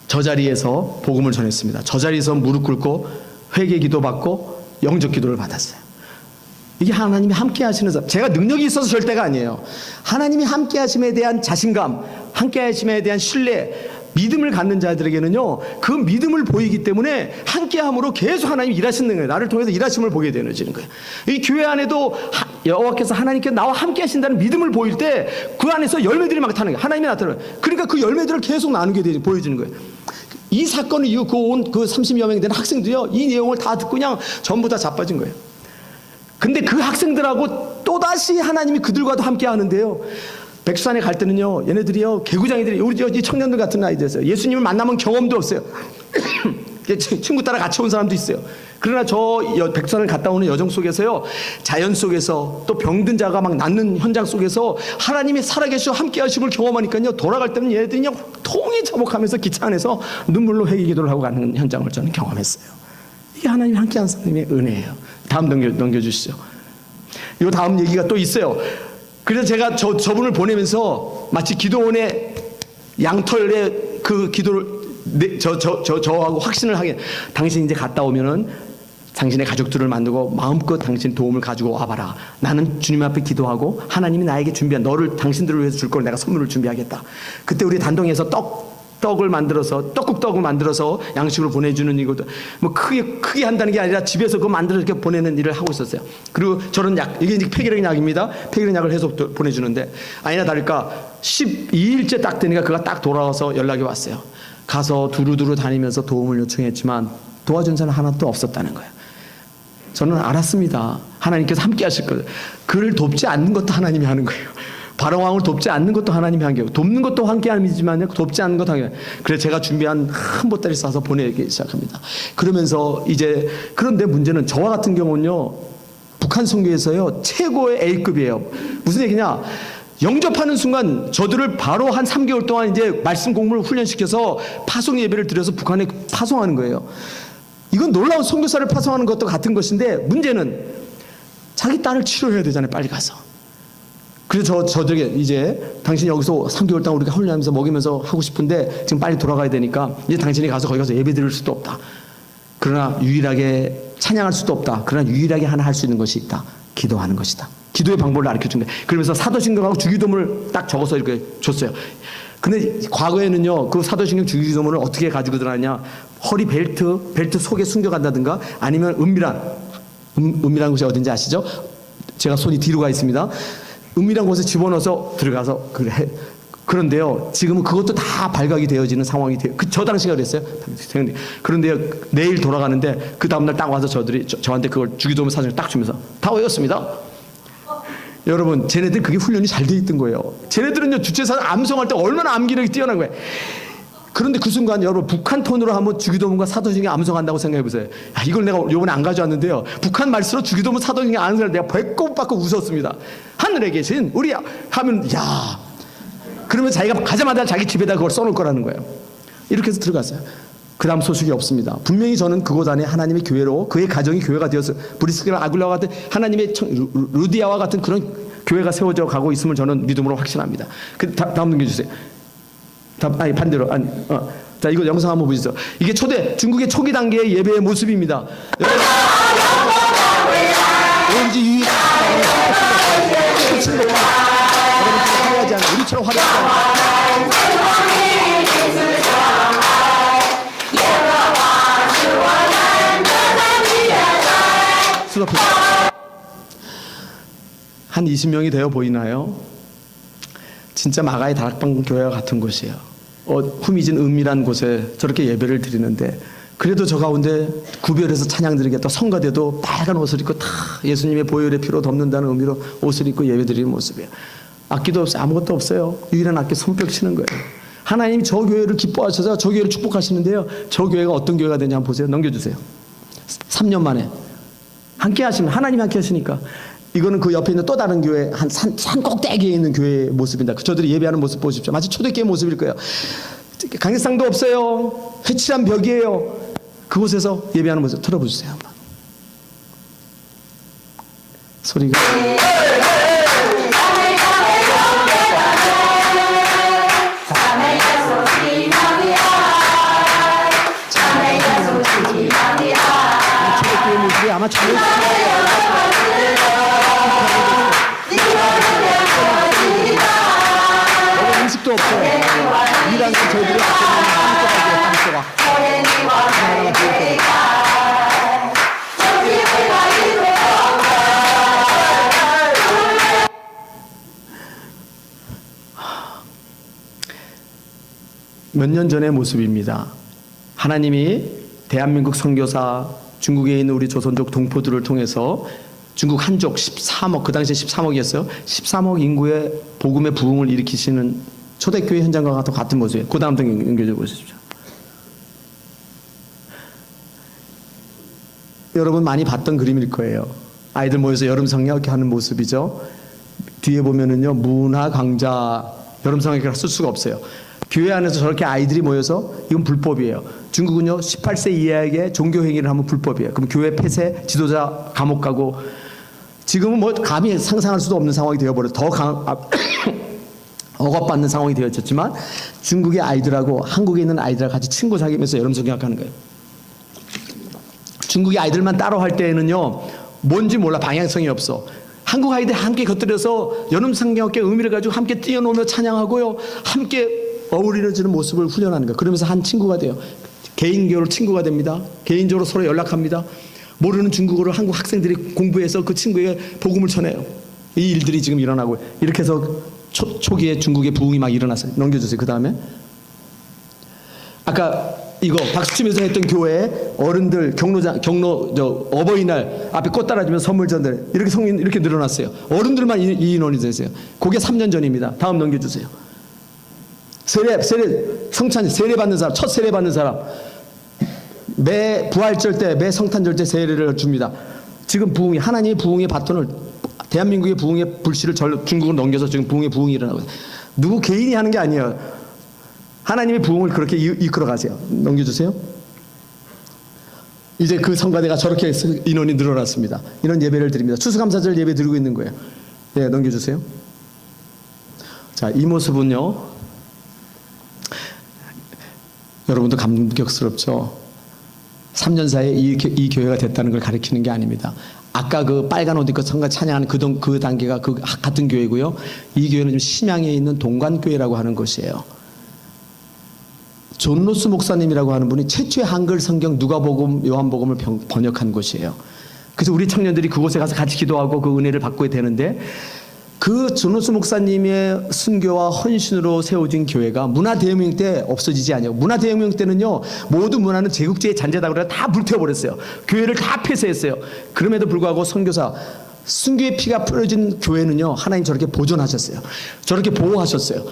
저 자리에서 복음을 전했습니다. 저 자리에서 무릎 꿇고 회개 기도 받고 영적 기도를 받았어요. 이게 하나님이 함께 하시는 사람. 제가 능력이 있어서 절대가 아니에요. 하나님이 함께 하심에 대한 자신감, 함께 하심에 대한 신뢰, 믿음을 갖는 자들에게는요 그 믿음을 보이기 때문에 함께함으로 계속 하나님이 일하시는 거예요. 나를 통해서 일하심을 보게 되어지는 거예요. 이 교회 안에도 여호와께서 하나님께서 나와 함께 하신다는 믿음을 보일 때 그 안에서 열매들이 막 타는 거예요. 하나님이 나타나요. 그러니까 그 열매들을 계속 나누게 보여지는 거예요. 이 사건 이후 그 30여 명이 되는 학생들이요 이 내용을 다 듣고 그냥 전부 다 자빠진 거예요. 근데 그 학생들하고 또다시 하나님이 그들과도 함께 하는데요. 백수산에 갈 때는요, 얘네들이요, 개구장이들이, 우리 청년들 같은 아이들이었어요. 예수님을 만나면 경험도 없어요. 친구 따라 같이 온 사람도 있어요. 그러나 저 백수산을 갔다 오는 여정 속에서요, 자연 속에서 또 병든 자가 막 낫는 현장 속에서 하나님이 살아계시고 함께 하심을 경험하니까요, 돌아갈 때는 얘네들이 그냥 통이 자복하면서 기차 안에서 눈물로 회개 기도를 하고 가는 현장을 저는 경험했어요. 이게 하나님이 함께 한 사람의 은혜예요. 다음 넘겨주시죠. 이 다음 얘기가 또 있어요. 그래서 제가 저분을 보내면서 마치 기도원의 양털에 그 기도를 저하고 확신을 하게, 당신 이제 갔다 오면은 당신의 가족들을 만들고 마음껏 당신 도움을 가지고 와봐라. 나는 주님 앞에 기도하고 하나님이 나에게 준비한 너를 당신들을 위해서 줄 걸 내가 선물을 준비하겠다. 그때 우리 단동에서 떡국떡을 만들어서 양식으로 보내주는 이것도 뭐 크게 한다는 게 아니라 집에서 그거 만들어 이렇게 보내는 일을 하고 있었어요. 그리고 저런 약, 이게 이제 폐기력 약입니다. 폐기력 약을 해서 보내주는데 아니나 다를까 12일째 딱 되니까 그가 딱 돌아와서 연락이 왔어요. 가서 두루두루 다니면서 도움을 요청했지만 도와준 사람 하나도 없었다는 거예요. 저는 알았습니다. 하나님께서 함께 하실 거예요. 그를 돕지 않는 것도 하나님이 하는 거예요. 바로왕을 돕지 않는 것도 하나님이 한 거예요. 돕는 것도 함께 함이지만 돕지 않는 것도 함께. 그래서 제가 준비한 큰 보따리 싸서 보내기 시작합니다. 그러면서 이제, 그런데 문제는 저와 같은 경우는요, 북한 선교에서요 최고의 A급이에요. 무슨 얘기냐? 영접하는 순간 저들을 바로 한 3개월 동안 이제 말씀 공부를 훈련시켜서 파송 예배를 드려서 북한에 파송하는 거예요. 이건 놀라운 선교사를 파송하는 것도 같은 것인데 문제는 자기 딸을 치료해야 되잖아요. 빨리 가서. 그래서 저들에게 이제 당신이 여기서 3개월 동안 우리가 훈련하면서 먹이면서 하고 싶은데 지금 빨리 돌아가야 되니까 이제 당신이 가서 거기 가서 예배 드릴 수도 없다. 그러나 유일하게 찬양할 수도 없다. 그러나 유일하게 하나 할 수 있는 것이 있다. 기도하는 것이다. 기도의 방법을 가르쳐 준 거예요. 그러면서 사도신경하고 주기도문을 딱 적어서 이렇게 줬어요. 근데 과거에는요, 그 사도신경 주기도문을 어떻게 가지고 들어가냐? 허리 벨트 속에 숨겨간다든가 아니면 은밀한 곳이 어딘지 아시죠? 제가 손이 뒤로 가 있습니다. 은밀한 곳에 집어넣어서 들어가서 그런데요, 지금은 그것도 다 발각이 되어지는 상황이 돼요. 저 당시가 그랬어요. 그런데요, 내일 돌아가는데 그 다음날 딱 와서 저한테 그걸 주기도문 사진을 딱 주면서 다 외웠습니다. 여러분, 쟤네들 그게 훈련이 잘 돼 있던 거예요. 쟤네들은요, 주체사상 암송할 때 얼마나 암기력이 뛰어난 거예요. 그런데 그 순간 여러분, 북한 톤으로 한번 주기도문과 사도신경 암송한다고 생각해 보세요. 이걸 내가 요번에 안 가져왔는데요, 북한 말수로 주기도문 사도신경 암송을 내가 배꼽 웃었습니다. 하늘에 계신 우리 하면 그러면 자기가 가자마자 자기 집에다 그걸 써놓을 거라는 거예요. 이렇게 해서 들어갔어요. 그 다음 소식이 없습니다. 분명히 저는 그곳 안에 하나님의 교회로, 그의 가정이 교회가 되었어요. 브리스길라 아굴라와 같은 하나님의 루디아와 같은 그런 교회가 세워져 가고 있음을 저는 믿음으로 확신합니다. 다음 넘겨주세요. 반대로. 자, 이거 영상 한번 보시죠. 이게 중국의 초기 단계의 예배의 모습입니다. 왠지 화려하지 않아요. 우리처럼 화려하지 않아요. 한 20명이 되어 보이나요? 진짜 마가의 다락방 교회와 같은 곳이에요. 후미진 은밀한 곳에 저렇게 예배를 드리는데, 그래도 저 가운데 구별해서 찬양 드리겠다. 성가대도 빨간 옷을 입고 다 예수님의 보혈의 피로 덮는다는 의미로 옷을 입고 예배 드리는 모습이에요. 악기도 없어요. 아무것도 없어요. 유일한 악기 손뼉 치는 거예요. 하나님이 저 교회를 기뻐하셔서 저 교회를 축복하시는데요, 저 교회가 어떤 교회가 되냐 한번 보세요. 넘겨주세요. 3년 만에 함께 하시면, 하나님 함께 하시니까 이거는 그 옆에 있는 또 다른 교회 한 산 꼭대기에 있는 교회의 모습입니다. 저들이 예배하는 모습 보십시오. 마치 초대교회 모습일 거예요. 강의상도 없어요. 회칠한 벽이에요. 그곳에서 예배하는 모습 들어보세요. 한번. 소리가 초대교회 모습이 아마 저는 음식도 없어요. 일하는 저희들이 땅속아 하나하나 보일 몇 년 전의 모습입니다. 하나님이 대한민국 선교사, 중국에 있는 우리 조선족 동포들을 통해서 중국 한족 13억, 그 당시에 13억이었어요. 13억 인구의 복음의 부흥을 일으키시는 초대교회 현장과 같은 모습이에요. 그 다음 등 연결해 보십시오. 여러분 많이 봤던 그림일 거예요. 아이들 모여서 여름 성경 하는 모습이죠. 뒤에 보면은요, 문화 강좌, 여름 성경을 쓸 수가 없어요. 교회 안에서 저렇게 아이들이 모여서 이건 불법이에요. 중국은요 18세 이하에게 종교 행위를 하면 불법이에요. 그럼 교회 폐쇄, 지도자 감옥 가고, 지금은 뭐 감히 상상할 수도 없는 상황이 되어버려. 더 억압받는 상황이 되어졌지만 중국의 아이들하고 한국에 있는 아이들하고 같이 친구 사귀면서 여름 성경학하는 거예요. 중국의 아이들만 따로 할 때에는요 뭔지 몰라, 방향성이 없어. 한국 아이들 함께 곁들여서 여름 성경학의 의미를 가지고 함께 뛰어노며 찬양하고요, 함께 어우러지는 모습을 훈련하는 거예요. 그러면서 한 친구가 돼요. 개인적으로 친구가 됩니다. 개인적으로 서로 연락합니다. 모르는 중국어를 한국 학생들이 공부해서 그 친구에게 복음을 전해요. 이 일들이 지금 일어나고, 이렇게 해서 초기에 중국의 부흥이 막 일어났어요. 넘겨주세요. 그 다음에 아까 이거 박수치면서 했던 교회에 어른들 어버이날 앞에 꽃 따라주면서 선물 전달, 이렇게 성인 이렇게 늘어났어요. 어른들만 이 인원이 됐어요. 그게 3년 전입니다. 다음 넘겨주세요. 세례 성찬 세례 받는 사람, 첫 세례 받는 사람, 매 부활절 때, 매 성탄절 때 세례를 줍니다. 지금 부흥이, 하나님의 부흥의 바톤을, 대한민국의 부흥의 불씨를 중국으로 넘겨서 지금 부흥이 일어나고 있어요. 누구 개인이 하는 게 아니에요. 하나님의 부흥을 그렇게 이끌어 가세요. 넘겨주세요. 이제 그 성가대가 저렇게 인원이 늘어났습니다. 이런 예배를 드립니다. 추수감사절 예배 드리고 있는 거예요. 네, 넘겨주세요. 자, 이 모습은요, 여러분도 감격스럽죠? 3년 사이에 이 교회가 됐다는 걸 가리키는 게 아닙니다. 아까 그 빨간 옷 입고 성가 찬양하는 그 단계가 그 같은 교회고요. 이 교회는 지금 심양에 있는 동관교회라고 하는 곳이에요. 존 로스 목사님이라고 하는 분이 최초의 한글 성경 누가복음, 요한복음을 번역한 곳이에요. 그래서 우리 청년들이 그곳에 가서 같이 기도하고 그 은혜를 받고 되는데, 그 존 로스 목사님의 순교와 헌신으로 세워진 교회가 문화대혁명 때 없어지지 않아요. 문화대혁명 때는요, 모든 문화는 제국주의 잔재다 그래서 다 불태워버렸어요. 교회를 다 폐쇄했어요. 그럼에도 불구하고 선교사, 순교의 피가 뿌려진 교회는요, 하나님 저렇게 보존하셨어요. 저렇게 보호하셨어요.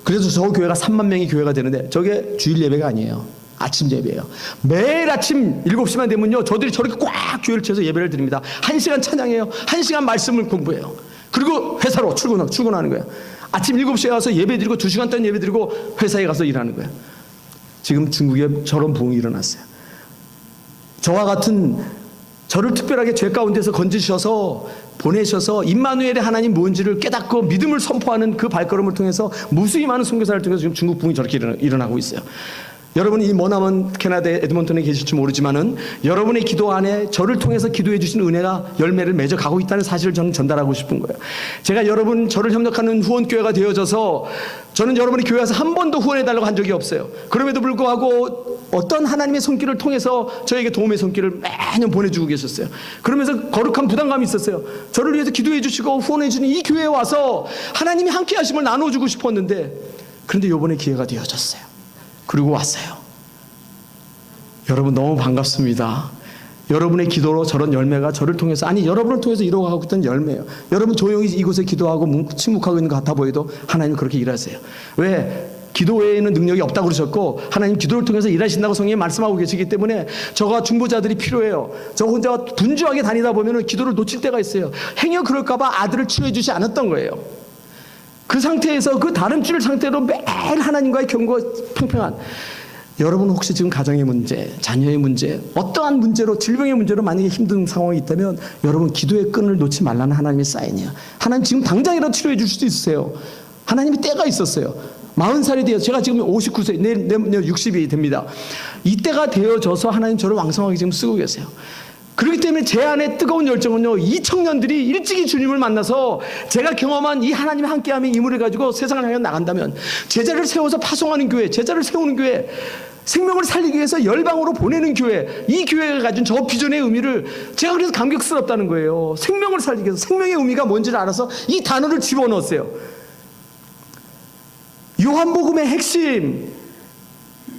그래서 저 교회가 3만 명의 교회가 되는데, 저게 주일 예배가 아니에요. 아침 예배예요. 매일 아침 7시만 되면요, 저들이 저렇게 꽉 교회를 채워서 예배를 드립니다. 1시간 찬양해요. 1시간 말씀을 공부해요. 그리고 회사로 출근하는 거예요. 아침 7시에 가서 예배 드리고 2시간 동안 예배 드리고 회사에 가서 일하는 거예요. 지금 중국에 저런 부흥이 일어났어요. 저와 같은, 저를 특별하게 죄 가운데서 건지셔서 보내셔서 임마누엘의 하나님 뭔지를 깨닫고 믿음을 선포하는 그 발걸음을 통해서 무수히 많은 선교사를 통해서 지금 중국 부흥이 저렇게 일어나고 있어요. 여러분이 이 머나먼 캐나다 에드먼턴에 계실지 모르지만은 여러분의 기도 안에 저를 통해서 기도해 주신 은혜가 열매를 맺어 가고 있다는 사실을 저는 전달하고 싶은 거예요. 제가 여러분 저를 협력하는 후원교회가 되어져서 저는 여러분의 교회 와서 한 번도 후원해 달라고 한 적이 없어요. 그럼에도 불구하고 어떤 하나님의 손길을 통해서 저에게 도움의 손길을 매년 보내주고 계셨어요. 그러면서 거룩한 부담감이 있었어요. 저를 위해서 기도해 주시고 후원해 주는 이 교회에 와서 하나님이 함께 하심을 나눠주고 싶었는데, 그런데 이번에 기회가 되어졌어요. 그리고 왔어요. 여러분 너무 반갑습니다. 여러분의 기도로 저런 열매가 저를 통해서, 아니 여러분을 통해서 이루어가고 있던 열매예요. 여러분 조용히 이곳에 기도하고 침묵하고 있는 것 같아 보여도 하나님은 그렇게 일하세요. 왜? 기도 외에는 능력이 없다고 그러셨고 하나님 기도를 통해서 일하신다고 성경에 말씀하고 계시기 때문에 저가 중보자들이 필요해요. 저 혼자 분주하게 다니다 보면 기도를 놓칠 때가 있어요. 행여 그럴까 봐 아들을 치료해 주지 않았던 거예요. 그 상태에서 그 다름줄 상태로 매일 하나님과의 경고가 평평한, 여러분 혹시 지금 가정의 문제, 자녀의 문제, 어떠한 문제로, 질병의 문제로 만약에 힘든 상황이 있다면 여러분 기도의 끈을 놓지 말라는 하나님의 사인이야. 하나님 지금 당장이라도 치료해 줄 수도 있으세요. 하나님이 때가 있었어요. 40살이 되어서, 제가 지금 59세, 내일 60이 됩니다. 이때가 되어져서 하나님 저를 왕성하게 지금 쓰고 계세요. 그렇기 때문에 제 안에 뜨거운 열정은요, 이 청년들이 일찍이 주님을 만나서 제가 경험한 이 하나님의 함께함의 임무를 가지고 세상을 향해 나간다면, 제자를 세워서 파송하는 교회, 제자를 세우는 교회, 생명을 살리기 위해서 열방으로 보내는 교회, 이 교회가 가진 저 비전의 의미를 제가 그래서 감격스럽다는 거예요. 생명을 살리기 위해서, 생명의 의미가 뭔지를 알아서 이 단어를 집어넣었어요. 요한복음의 핵심,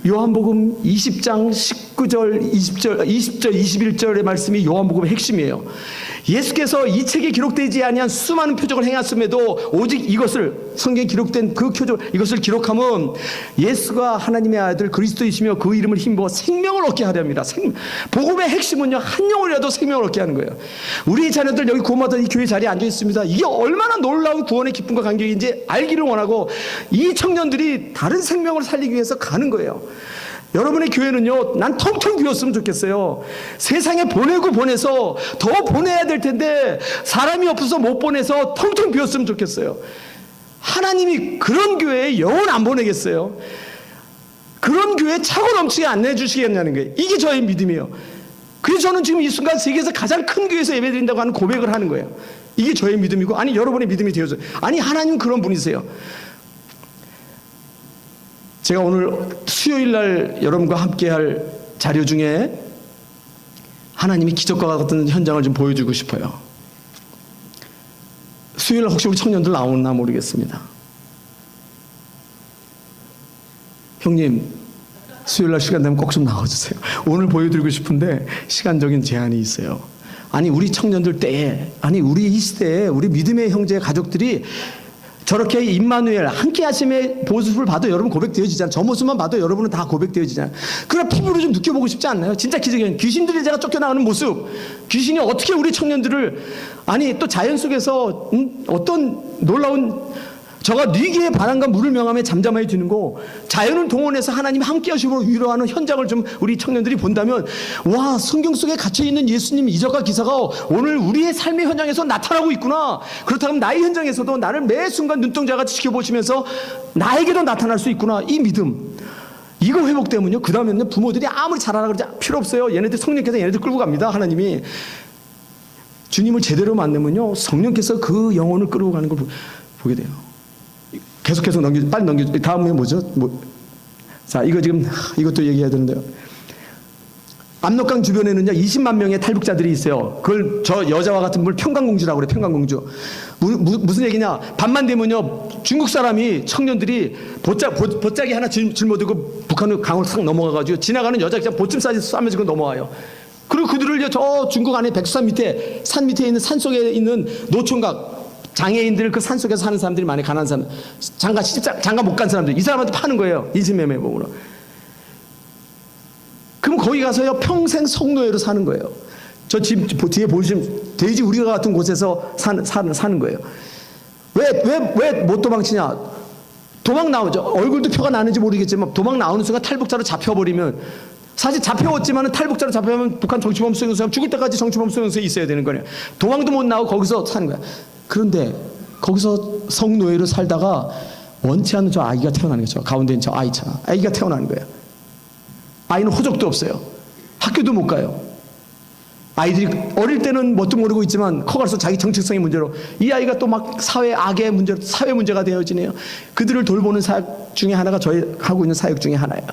요한복음 20장 19절, 20절, 21절의 말씀이 요한복음의 핵심이에요. 예수께서 이 책에 기록되지 아니한 수많은 표적을 행하였음에도 오직 이것을, 성경에 기록된 그 표적, 이것을 기록함은 예수가 하나님의 아들 그리스도이시며 그 이름을 힘입어 생명을 얻게 하려 합니다. 복음의 핵심은요, 한 영혼이라도 생명을 얻게 하는 거예요. 우리 자녀들 여기 구원받은 이 교회 자리에 앉아 있습니다. 이게 얼마나 놀라운 구원의 기쁨과 감격인지 알기를 원하고 이 청년들이 다른 생명을 살리기 위해서 가는 거예요. 여러분의 교회는요, 난 텅텅 비었으면 좋겠어요. 세상에 보내서 더 보내야 될 텐데 사람이 없어서 못 보내서 텅텅 비었으면 좋겠어요. 하나님이 그런 교회에 영혼 안 보내겠어요? 그런 교회에 차고 넘치게 안 내주시겠냐는 거예요. 이게 저의 믿음이에요. 그래서 저는 지금 이 순간 세계에서 가장 큰 교회에서 예배드린다고 하는 고백을 하는 거예요. 이게 저의 믿음이고, 아니 여러분의 믿음이 되어져요. 아니 하나님 그런 분이세요. 제가 오늘 수요일 날 여러분과 함께 할 자료 중에 하나님이 기적과 같은 현장을 좀 보여주고 싶어요. 수요일 날 혹시 우리 청년들 나오나 모르겠습니다. 형님, 수요일 날 시간 되면 꼭 좀 나와주세요. 오늘 보여드리고 싶은데 시간적인 제한이 있어요. 아니 우리 청년들 때에, 아니 우리 이 시대에 우리 믿음의 형제 가족들이 저렇게 임마누엘 함께 하심의 모습을 봐도 여러분 고백되어지잖아요. 저 모습만 봐도 여러분은 다 고백되어지잖아요. 그럼 피부로 좀 느껴보고 싶지 않나요? 진짜 기적이에요. 귀신들이 제가 쫓겨나가는 모습, 귀신이 어떻게 우리 청년들을, 아니 또 자연 속에서 어떤 놀라운, 저가 뉘기의 바람과 물을 명함에 잠잠하게 드는 거, 자연을 동원해서 하나님 함께 하시고 위로하는 현장을 좀 우리 청년들이 본다면, 와, 성경 속에 갇혀있는 예수님 이적과 기사가 오늘 우리의 삶의 현장에서 나타나고 있구나. 그렇다면 나의 현장에서도 나를 매 순간 눈동자같이 지켜보시면서 나에게도 나타날 수 있구나. 이 믿음, 이거 회복되면요, 그 다음에는 부모들이 아무리 잘하라 그러지 필요 없어요. 얘네들, 성령께서 얘네들 끌고 갑니다. 하나님이 주님을 제대로 만나면요, 성령께서 그 영혼을 끌고 가는 걸 보게 돼요. 계속해서 빨리 넘겨. 다음에 뭐죠? 자, 이거 지금 이것도 얘기해야 되는데요. 압록강 주변에는요 20만 명의 탈북자들이 있어요. 그걸 저 여자와 같은 걸 평강공주라고 그래. 평강공주. 무슨 얘기냐? 밤만 되면요 중국 사람이, 청년들이 보짜기 하나 짊어지고 북한으로 강을 싹 넘어가가지고 지나가는 여자 그냥 보쯤 싸면서 넘어와요. 그리고 그들을 저 중국 안에 백두산 밑에, 산 밑에 있는 산 속에 있는 노총각, 장애인들, 그 산속에서 사는 사람들이 많이, 가난한 사람, 장가 못 간 사람들, 이 사람한테 파는 거예요. 인신매매범으로. 그럼 거기 가서요 평생 성노예로 사는 거예요. 저 집 뒤에 보시면 돼지 우리가 같은 곳에서 사는 거예요. 왜 못 도망치냐? 도망 나오죠. 얼굴도 표가 나는지 모르겠지만 도망 나오는 순간 탈북자로 잡혀버리면, 사실 잡혀왔지만 탈북자로 잡혀가면 북한 정치범 수용소에 죽을 때까지 정치범 수용소에 있어야 되는 거예요. 도망도 못 나오고 거기서 사는 거야. 그런데 거기서 성노예로 살다가 원치 않는 저 아기가 태어나는 거죠. 가운데 있는 저 아이 있잖아. 아기가 태어나는 거예요. 아이는 호적도 없어요. 학교도 못 가요. 아이들이 어릴 때는 뭣도 모르고 있지만 커갈수록 자기 정체성의 문제로 이 아이가 또 막 사회 악의 문제로, 사회 문제가 되어지네요. 그들을 돌보는 사역 중에 하나가 저희 하고 있는 사역 중에 하나예요.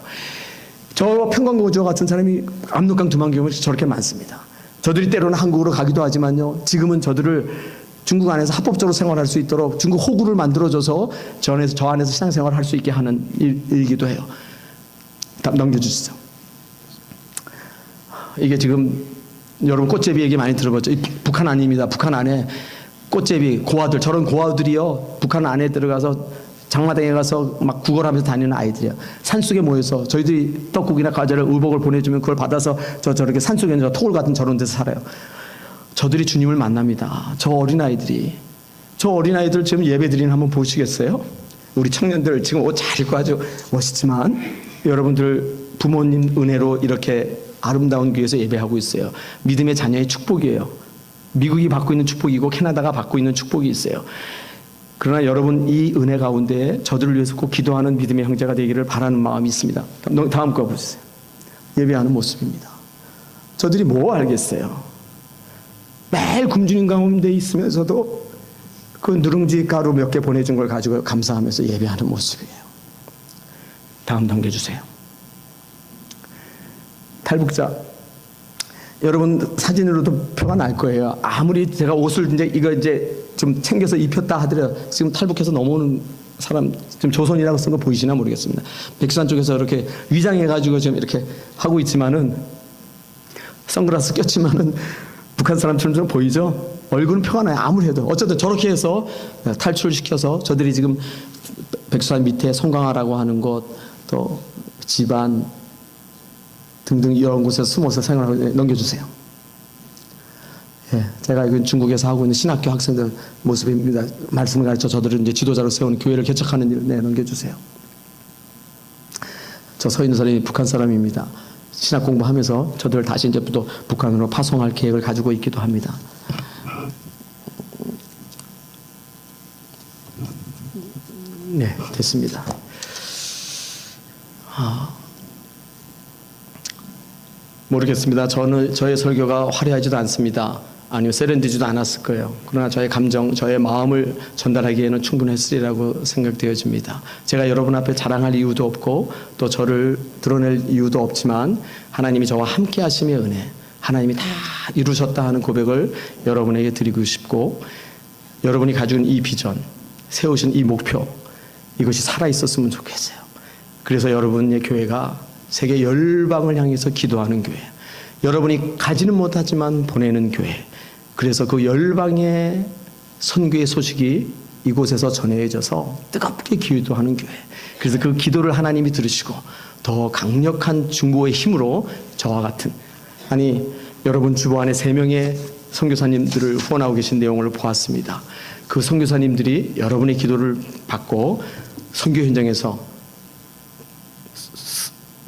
저 평강공주와 같은 사람이 압록강 두만경에 저렇게 많습니다. 저들이 때로는 한국으로 가기도 하지만요, 지금은 저들을 중국 안에서 합법적으로 생활할 수 있도록 중국 호구를 만들어줘서 저 안에서 신앙생활을 할 수 있게 하는 일이기도 해요. 넘겨주시죠. 이게 지금 여러분 꽃제비 얘기 많이 들어봤죠. 북한 아닙니다. 북한 안에 꽃제비 고아들, 저런 고아들이요 북한 안에 들어가서 장마당에 가서 막 구걸하면서 다니는 아이들이에요. 산속에 모여서 저희들이 떡국이나 과자를 의복을 보내주면 그걸 받아서 저렇게 산속에 있는 토굴 같은 저런 데서 살아요. 저들이 주님을 만납니다. 저 어린아이들 지금 예배드리는 한번 보시겠어요? 우리 청년들 지금 옷 잘 입고 아주 멋있지만 여러분들 부모님 은혜로 이렇게 아름다운 교회에서 예배하고 있어요. 믿음의 자녀의 축복이에요. 미국이 받고 있는 축복이고 캐나다가 받고 있는 축복이 있어요. 그러나 여러분 이 은혜 가운데 저들을 위해서 꼭 기도하는 믿음의 형제가 되기를 바라는 마음이 있습니다. 다음 거 보세요. 예배하는 모습입니다. 저들이 뭐 알겠어요. 매일 굶주린 가운데 있으면서도 그 누룽지 가루 몇 개 보내준 걸 가지고 감사하면서 예배하는 모습이에요. 다음 단계 주세요. 탈북자. 여러분 사진으로도 표가 날 거예요. 아무리 제가 옷을 이제 좀 챙겨서 입혔다 하더라도 지금 탈북해서 넘어오는 사람 지금 조선이라고 쓴 거 보이시나 모르겠습니다. 백두산 쪽에서 이렇게 위장해가지고 지금 이렇게 하고 있지만은 선글라스 꼈지만은 북한 사람처럼 좀 보이죠? 얼굴은 표가 나요. 아무리 해도 어쨌든 저렇게 해서 탈출시켜서 저들이 지금 백두산 밑에 송강하라고 하는 곳 또 집안 등등 이런 곳에서 숨어서 생활하고 넘겨주세요. 예, 제가 이건 중국에서 하고 있는 신학교 학생들 모습입니다. 말씀을 가르쳐 저들은 이제 지도자로 세우는 교회를 개척하는 일 넘겨주세요. 저 서 있는 사람이 북한 사람입니다. 신학 공부하면서 저들을 다시 이제 또 북한으로 파송할 계획을 가지고 있기도 합니다. 네, 됐습니다. 모르겠습니다. 저의 설교가 화려하지도 않습니다. 아니요, 세련되지도 않았을 거예요. 그러나 저의 감정, 저의 마음을 전달하기에는 충분했으리라고 생각되어집니다. 제가 여러분 앞에 자랑할 이유도 없고 또 저를 드러낼 이유도 없지만 하나님이 저와 함께 하심의 은혜, 하나님이 다 이루셨다 하는 고백을 여러분에게 드리고 싶고 여러분이 가지고 있는 이 비전, 세우신 이 목표, 이것이 살아있었으면 좋겠어요. 그래서 여러분의 교회가 세계 열방을 향해서 기도하는 교회, 여러분이 가지는 못하지만 보내는 교회, 그래서 그 열방의 선교의 소식이 이곳에서 전해져서 뜨겁게 기도하는 교회, 그래서 그 기도를 하나님이 들으시고 더 강력한 중보의 힘으로 저와 같은, 아니 여러분 주보 안에 3명의 선교사님들을 후원하고 계신 내용을 보았습니다. 그 선교사님들이 여러분의 기도를 받고 선교 현장에서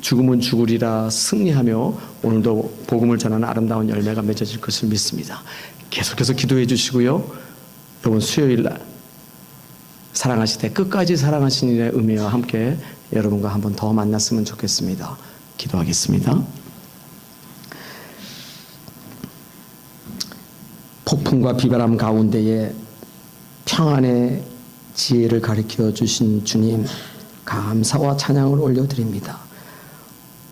죽음은 죽으리라 승리하며 오늘도 복음을 전하는 아름다운 열매가 맺어질 것을 믿습니다. 계속해서 기도해 주시고요. 이번 수요일 날 사랑하시되 끝까지 사랑하시는 일의 의미와 함께 여러분과 한 번 더 만났으면 좋겠습니다. 기도하겠습니다. 폭풍과 비바람 가운데에 평안의 지혜를 가르쳐 주신 주님, 감사와 찬양을 올려드립니다.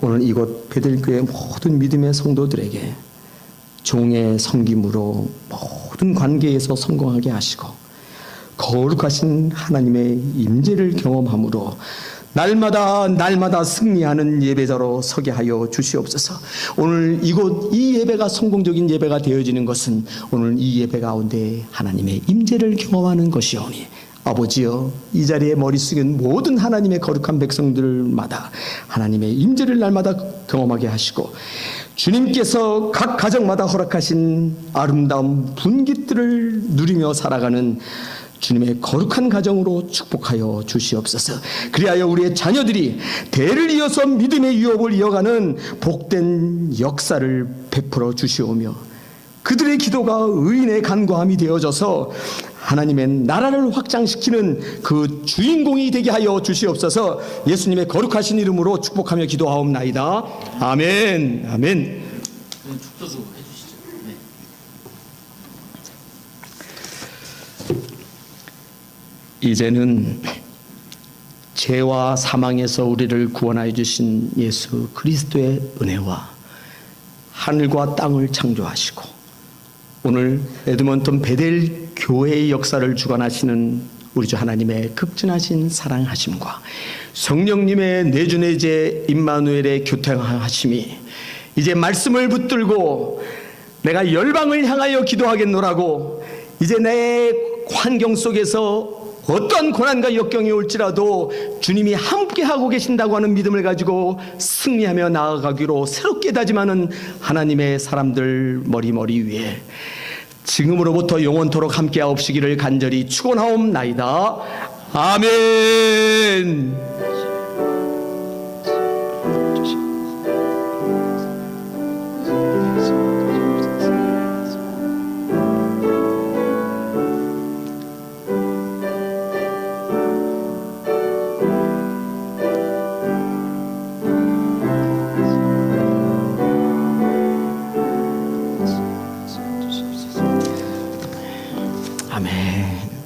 오늘 이곳 베들교회 모든 믿음의 성도들에게 종의 섬김으로 모든 관계에서 성공하게 하시고 거룩하신 하나님의 임재를 경험함으로 날마다 승리하는 예배자로 서게 하여 주시옵소서. 오늘 이곳 이 예배가 성공적인 예배가 되어지는 것은 오늘 이 예배 가운데 하나님의 임재를 경험하는 것이오니 아버지여, 이 자리에 머리 숙인 모든 하나님의 거룩한 백성들마다 하나님의 임재를 날마다 경험하게 하시고 주님께서 각 가정마다 허락하신 아름다운 분깃들을 누리며 살아가는 주님의 거룩한 가정으로 축복하여 주시옵소서. 그리하여 우리의 자녀들이 대를 이어서 믿음의 유업을 이어가는 복된 역사를 베풀어 주시오며 그들의 기도가 의인의 간구함이 되어져서 하나님의 나라를 확장시키는 그 주인공이 되게 하여 주시옵소서. 예수님의 거룩하신 이름으로 축복하며 기도하옵나이다. 아멘. 아멘. 축도도 해주시죠. 네. 이제는 죄와 사망에서 우리를 구원하여 주신 예수 그리스도의 은혜와 하늘과 땅을 창조하시고 오늘 에드먼턴 베델 교회의 역사를 주관하시는 우리 주 하나님의 극진하신 사랑하심과 성령님의 내주내제 임마누엘의 교통하심이 이제 말씀을 붙들고 내가 열방을 향하여 기도하겠노라고 이제 내 환경 속에서 어떤 고난과 역경이 올지라도 주님이 함께하고 계신다고 하는 믿음을 가지고 승리하며 나아가기로 새롭게 다짐하는 하나님의 사람들 머리 위에 지금으로부터 영원토록 함께하옵시기를 간절히 축원하옵나이다. 아멘. 아멘.